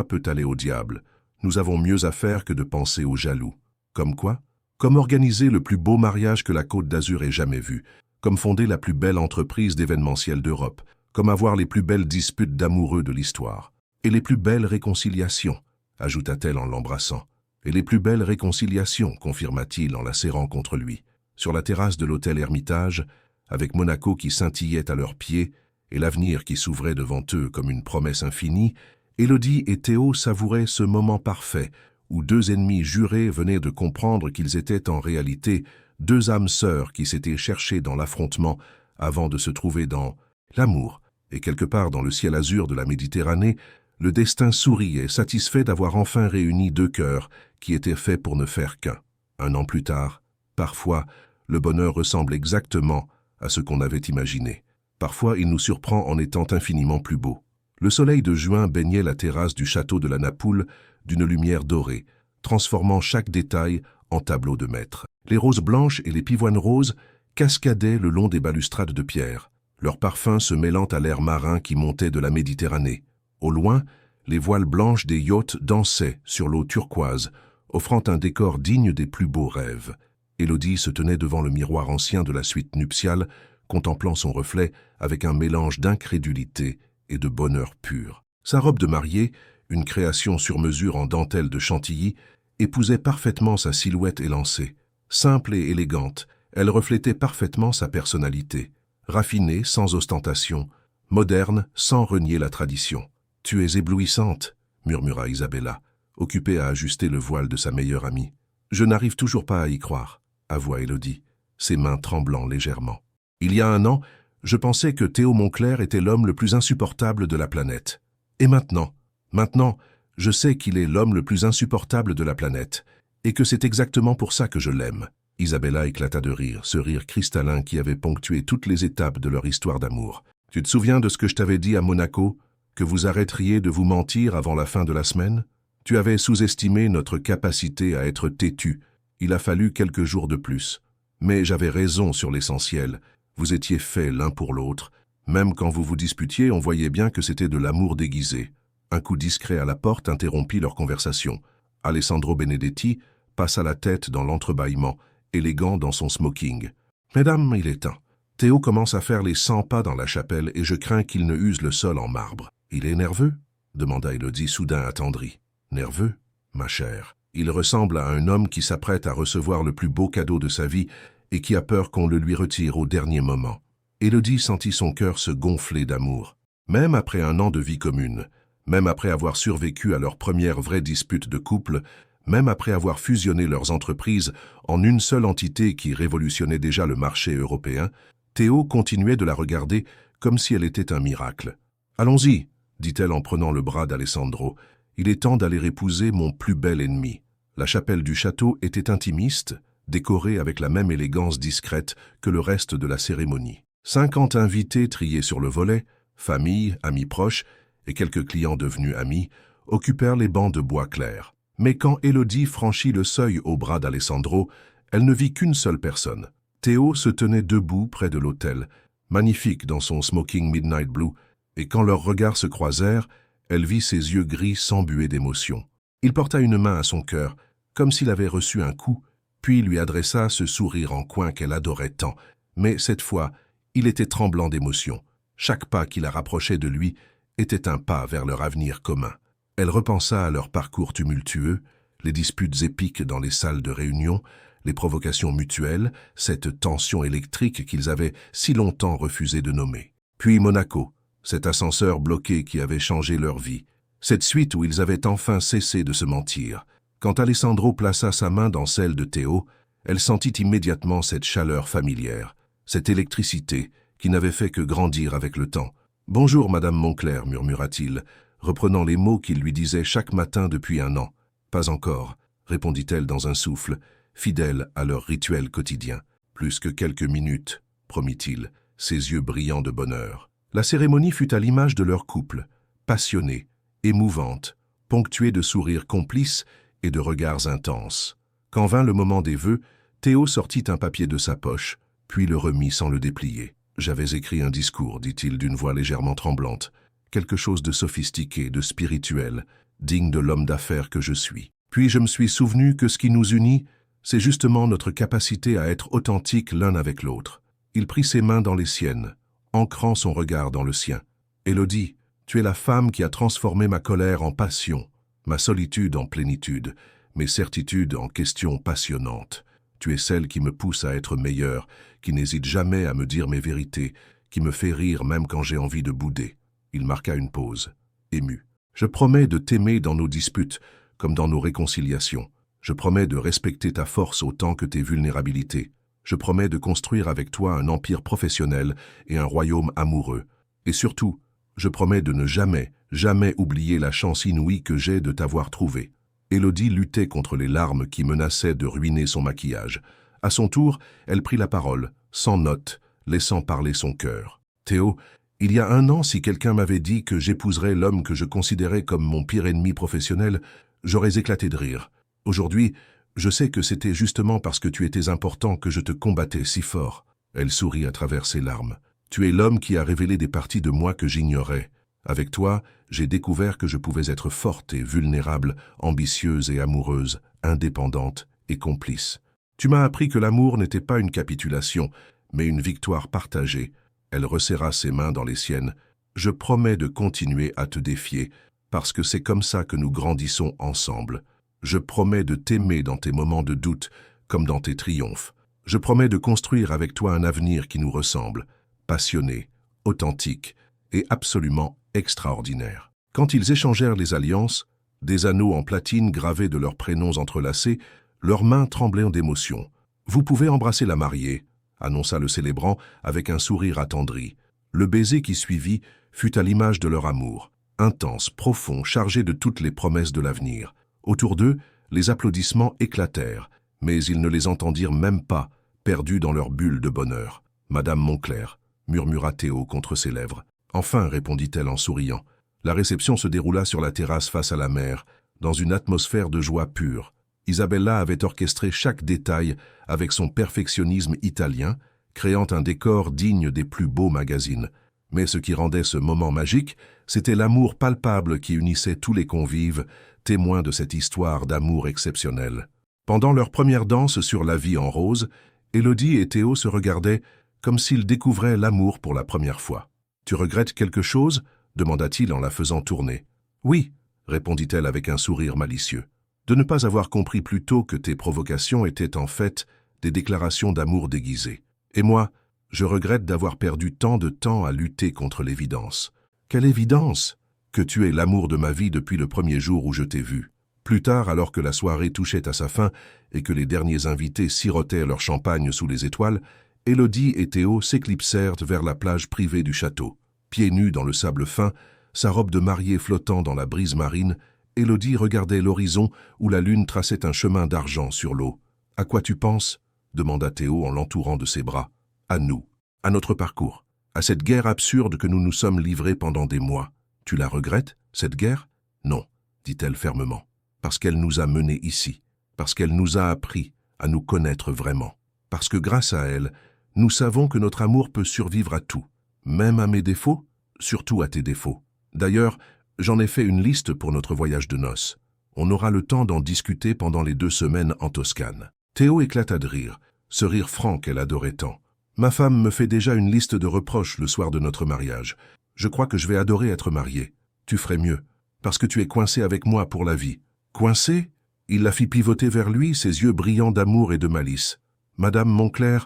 [SPEAKER 1] peut aller au diable. Nous avons mieux à faire que de penser aux jaloux. Comme quoi? Comme organiser le plus beau mariage que la Côte d'Azur ait jamais vu, comme fonder la plus belle entreprise d'événementiel d'Europe, comme avoir les plus belles disputes d'amoureux de l'histoire. Et les plus belles réconciliations, ajouta-t-elle en l'embrassant. Et les plus belles réconciliations, confirma-t-il en la serrant contre lui. Sur la terrasse de l'hôtel Hermitage, avec Monaco qui scintillait à leurs pieds et l'avenir qui s'ouvrait devant eux comme une promesse infinie, Élodie et Théo savouraient ce moment parfait où deux ennemis jurés venaient de comprendre qu'ils étaient en réalité deux âmes sœurs qui s'étaient cherchées dans l'affrontement avant de se trouver dans l'amour. Et quelque part dans le ciel azur de la Méditerranée, le destin souriait, satisfait d'avoir enfin réuni deux cœurs qui étaient faits pour ne faire qu'un. Un an plus tard, parfois, le bonheur ressemble exactement à ce qu'on avait imaginé. Parfois, il nous surprend en étant infiniment plus beau. Le soleil de juin baignait la terrasse du château de la Napoule d'une lumière dorée, transformant chaque détail en tableau de maître. Les roses blanches et les pivoines roses cascadaient le long des balustrades de pierre, leur parfum se mêlant à l'air marin qui montait de la Méditerranée. Au loin, les voiles blanches des yachts dansaient sur l'eau turquoise, offrant un décor digne des plus beaux rêves. Élodie se tenait devant le miroir ancien de la suite nuptiale, contemplant son reflet avec un mélange d'incrédulité et de bonheur pur. Sa robe de mariée, une création sur mesure en dentelle de Chantilly, épousait parfaitement sa silhouette élancée. Simple et élégante, elle reflétait parfaitement sa personnalité. Raffinée sans ostentation, moderne sans renier la tradition. « Tu es éblouissante » murmura Isabella, occupée à ajuster le voile de sa meilleure amie. « Je n'arrive toujours pas à y croire » avoua Élodie, ses mains tremblant légèrement. « Il y a un an, je pensais que Théo Moncler était l'homme le plus insupportable de la planète. Et maintenant, je sais qu'il est l'homme le plus insupportable de la planète, et que c'est exactement pour ça que je l'aime. » Isabella éclata de rire, ce rire cristallin qui avait ponctué toutes les étapes de leur histoire d'amour. « Tu te souviens de ce que je t'avais dit à Monaco, que vous arrêteriez de vous mentir avant la fin de la semaine? Tu avais sous-estimé notre capacité à être têtus. Il a fallu quelques jours de plus. Mais j'avais raison sur l'essentiel. Vous étiez faits l'un pour l'autre. Même quand vous vous disputiez, on voyait bien que c'était de l'amour déguisé. Un coup discret à la porte interrompit leur conversation. Alessandro Benedetti passa la tête dans l'entrebâillement, élégant dans son smoking. « Mesdames, il est temps. Théo commence à faire les 100 pas dans la chapelle et je crains qu'il ne use le sol en marbre. »« Il est nerveux ?» demanda Élodie, soudain attendrie. « Nerveux, ma chère. Il ressemble à un homme qui s'apprête à recevoir le plus beau cadeau de sa vie et qui a peur qu'on le lui retire au dernier moment. » Élodie sentit son cœur se gonfler d'amour. Même après un an de vie commune, même après avoir survécu à leur première vraie dispute de couple, même après avoir fusionné leurs entreprises en une seule entité qui révolutionnait déjà le marché européen, Théo continuait de la regarder comme si elle était un miracle. « Allons-y, » dit-elle en prenant le bras d'Alessandro. « Il est temps d'aller épouser mon plus bel ennemi. » La chapelle du château était intimiste, décorée avec la même élégance discrète que le reste de la cérémonie. 50 invités triés sur le volet, familles, amis proches et quelques clients devenus amis, occupèrent les bancs de bois clair. Mais quand Élodie franchit le seuil au bras d'Alessandro, elle ne vit qu'une seule personne. Théo se tenait debout près de l'autel, magnifique dans son smoking midnight blue, et quand leurs regards se croisèrent, elle vit ses yeux gris s'embuer d'émotion. Il porta une main à son cœur, comme s'il avait reçu un coup, puis lui adressa ce sourire en coin qu'elle adorait tant. Mais cette fois, il était tremblant d'émotion. Chaque pas qui la rapprochait de lui était un pas vers leur avenir commun. Elle repensa à leur parcours tumultueux, les disputes épiques dans les salles de réunion, les provocations mutuelles, cette tension électrique qu'ils avaient si longtemps refusé de nommer. Puis Monaco, cet ascenseur bloqué qui avait changé leur vie, cette suite où ils avaient enfin cessé de se mentir. Quand Alessandro plaça sa main dans celle de Théo, elle sentit immédiatement cette chaleur familière, cette électricité qui n'avait fait que grandir avec le temps. « Bonjour, Madame Moncler » murmura-t-il, reprenant les mots qu'il lui disait chaque matin depuis un an. « Pas encore » répondit-elle dans un souffle, fidèle à leur rituel quotidien. « Plus que quelques minutes » promit-il, ses yeux brillants de bonheur. La cérémonie fut à l'image de leur couple, passionnée, émouvante, ponctuée de sourires complices et de regards intenses. Quand vint le moment des vœux, Théo sortit un papier de sa poche, puis le remit sans le déplier. « J'avais écrit un discours, dit-il d'une voix légèrement tremblante. Quelque chose de sophistiqué, de spirituel, digne de l'homme d'affaires que je suis. Puis je me suis souvenu que ce qui nous unit, c'est justement notre capacité à être authentiques l'un avec l'autre. » Il prit ses mains dans les siennes, ancrant son regard dans le sien. « Élodie, tu es la femme qui a transformé ma colère en passion, ma solitude en plénitude, mes certitudes en questions passionnantes. Tu es celle qui me pousse à être meilleure, qui n'hésite jamais à me dire mes vérités, qui me fait rire même quand j'ai envie de bouder. » Il marqua une pause, ému. « Je promets de t'aimer dans nos disputes, comme dans nos réconciliations. Je promets de respecter ta force autant que tes vulnérabilités. Je promets de construire avec toi un empire professionnel et un royaume amoureux. Et surtout, je promets de ne jamais, jamais oublier la chance inouïe que j'ai de t'avoir trouvé. » Élodie luttait contre les larmes qui menaçaient de ruiner son maquillage. À son tour, elle prit la parole, sans note, laissant parler son cœur. « Théo, il y a un an, si quelqu'un m'avait dit que j'épouserais l'homme que je considérais comme mon pire ennemi professionnel, j'aurais éclaté de rire. Aujourd'hui, je sais que c'était justement parce que tu étais important que je te combattais si fort. » Elle sourit à travers ses larmes. « Tu es l'homme qui a révélé des parties de moi que j'ignorais. Avec toi, j'ai découvert que je pouvais être forte et vulnérable, ambitieuse et amoureuse, indépendante et complice. Tu m'as appris que l'amour n'était pas une capitulation, mais une victoire partagée. » Elle resserra ses mains dans les siennes. « Je promets de continuer à te défier, parce que c'est comme ça que nous grandissons ensemble. Je promets de t'aimer dans tes moments de doute, comme dans tes triomphes. Je promets de construire avec toi un avenir qui nous ressemble, passionné, authentique et absolument extraordinaire. » Quand ils échangèrent les alliances, des anneaux en platine gravés de leurs prénoms entrelacés, leurs mains tremblaient d'émotion. « Vous pouvez embrasser la mariée », annonça le célébrant avec un sourire attendri. Le baiser qui suivit fut à l'image de leur amour, intense, profond, chargé de toutes les promesses de l'avenir. Autour d'eux, les applaudissements éclatèrent, mais ils ne les entendirent même pas, perdus dans leur bulle de bonheur. « Madame Moncler », murmura Théo contre ses lèvres. « Enfin », répondit-elle en souriant. La réception se déroula sur la terrasse face à la mer, dans une atmosphère de joie pure. Isabella avait orchestré chaque détail avec son perfectionnisme italien, créant un décor digne des plus beaux magazines. Mais ce qui rendait ce moment magique, c'était l'amour palpable qui unissait tous les convives, témoins de cette histoire d'amour exceptionnelle. Pendant leur première danse sur la vie en rose, Élodie et Théo se regardaient comme s'ils découvraient l'amour pour la première fois. « Tu regrettes quelque chose ?» demanda-t-il en la faisant tourner. « Oui », répondit-elle avec un sourire malicieux. « De ne pas avoir compris plus tôt que tes provocations étaient en fait des déclarations d'amour déguisées. Et moi, je regrette d'avoir perdu tant de temps à lutter contre l'évidence. » « Quelle évidence ! Que tu es l'amour de ma vie depuis le premier jour où je t'ai vu. » Plus tard, alors que la soirée touchait à sa fin et que les derniers invités sirotaient leur champagne sous les étoiles, Élodie et Théo s'éclipsèrent vers la plage privée du château. Pieds nus dans le sable fin, sa robe de mariée flottant dans la brise marine, Élodie regardait l'horizon où la lune traçait un chemin d'argent sur l'eau. « À quoi tu penses ?» demanda Théo en l'entourant de ses bras. « À nous, à notre parcours, à cette guerre absurde que nous nous sommes livrés pendant des mois. Tu la regrettes, cette guerre ? Non, dit-elle fermement, parce qu'elle nous a menés ici, parce qu'elle nous a appris à nous connaître vraiment, parce que grâce à elle, nous savons que notre amour peut survivre à tout, même à mes défauts, surtout à tes défauts. D'ailleurs, j'en ai fait une liste pour notre voyage de noces. On aura le temps d'en discuter pendant les 2 semaines en Toscane. » Théo éclata de rire, ce rire franc qu'elle adorait tant. « Ma femme me fait déjà une liste de reproches le soir de notre mariage. Je crois que je vais adorer être marié. Tu ferais mieux, parce que tu es coincé avec moi pour la vie. » « Coincé ?» Il la fit pivoter vers lui, ses yeux brillants d'amour et de malice. « Madame Moncler,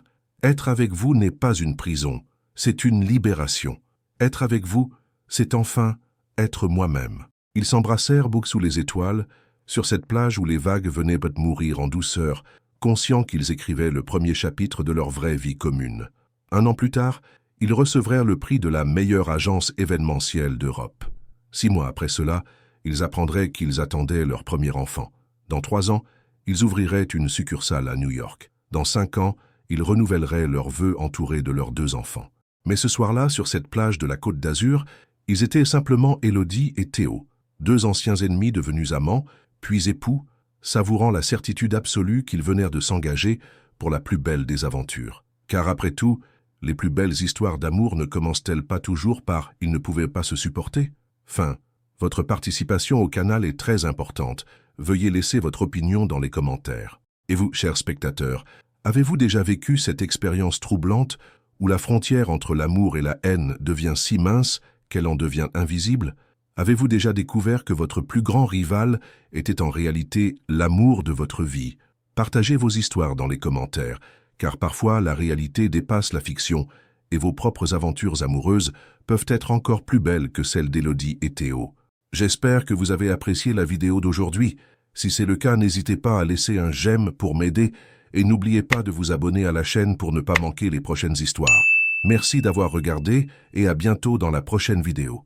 [SPEAKER 1] être avec vous n'est pas une prison, c'est une libération. Être avec vous, c'est enfin être moi-même. » Ils s'embrassèrent bouc sous les étoiles, sur cette plage où les vagues venaient de mourir en douceur, conscients qu'ils écrivaient le premier chapitre de leur vraie vie commune. 1 an plus tard, ils recevraient le prix de la meilleure agence événementielle d'Europe. 6 mois après cela, ils apprendraient qu'ils attendaient leur premier enfant. Dans 3 ans, ils ouvriraient une succursale à New York. Dans 5 ans, ils renouvelleraient leurs vœux entourés de leurs 2 enfants. Mais ce soir-là, sur cette plage de la Côte d'Azur, ils étaient simplement Élodie et Théo, 2 anciens ennemis devenus amants, puis époux, savourant la certitude absolue qu'ils venèrent de s'engager pour la plus belle des aventures. Car après tout, les plus belles histoires d'amour ne commencent-elles pas toujours par « ils ne pouvaient pas se supporter » ? Fin. Votre participation au canal est très importante. Veuillez laisser votre opinion dans les commentaires. Et vous, chers spectateurs, avez-vous déjà vécu cette expérience troublante où la frontière entre l'amour et la haine devient si mince qu'elle en devient invisible ? Avez-vous déjà découvert que votre plus grand rival était en réalité l'amour de votre vie ? Partagez vos histoires dans les commentaires, car parfois la réalité dépasse la fiction et vos propres aventures amoureuses peuvent être encore plus belles que celles d'Élodie et Théo. J'espère que vous avez apprécié la vidéo d'aujourd'hui. Si c'est le cas, n'hésitez pas à laisser un j'aime pour m'aider et n'oubliez pas de vous abonner à la chaîne pour ne pas manquer les prochaines histoires. Merci d'avoir regardé et à bientôt dans la prochaine vidéo.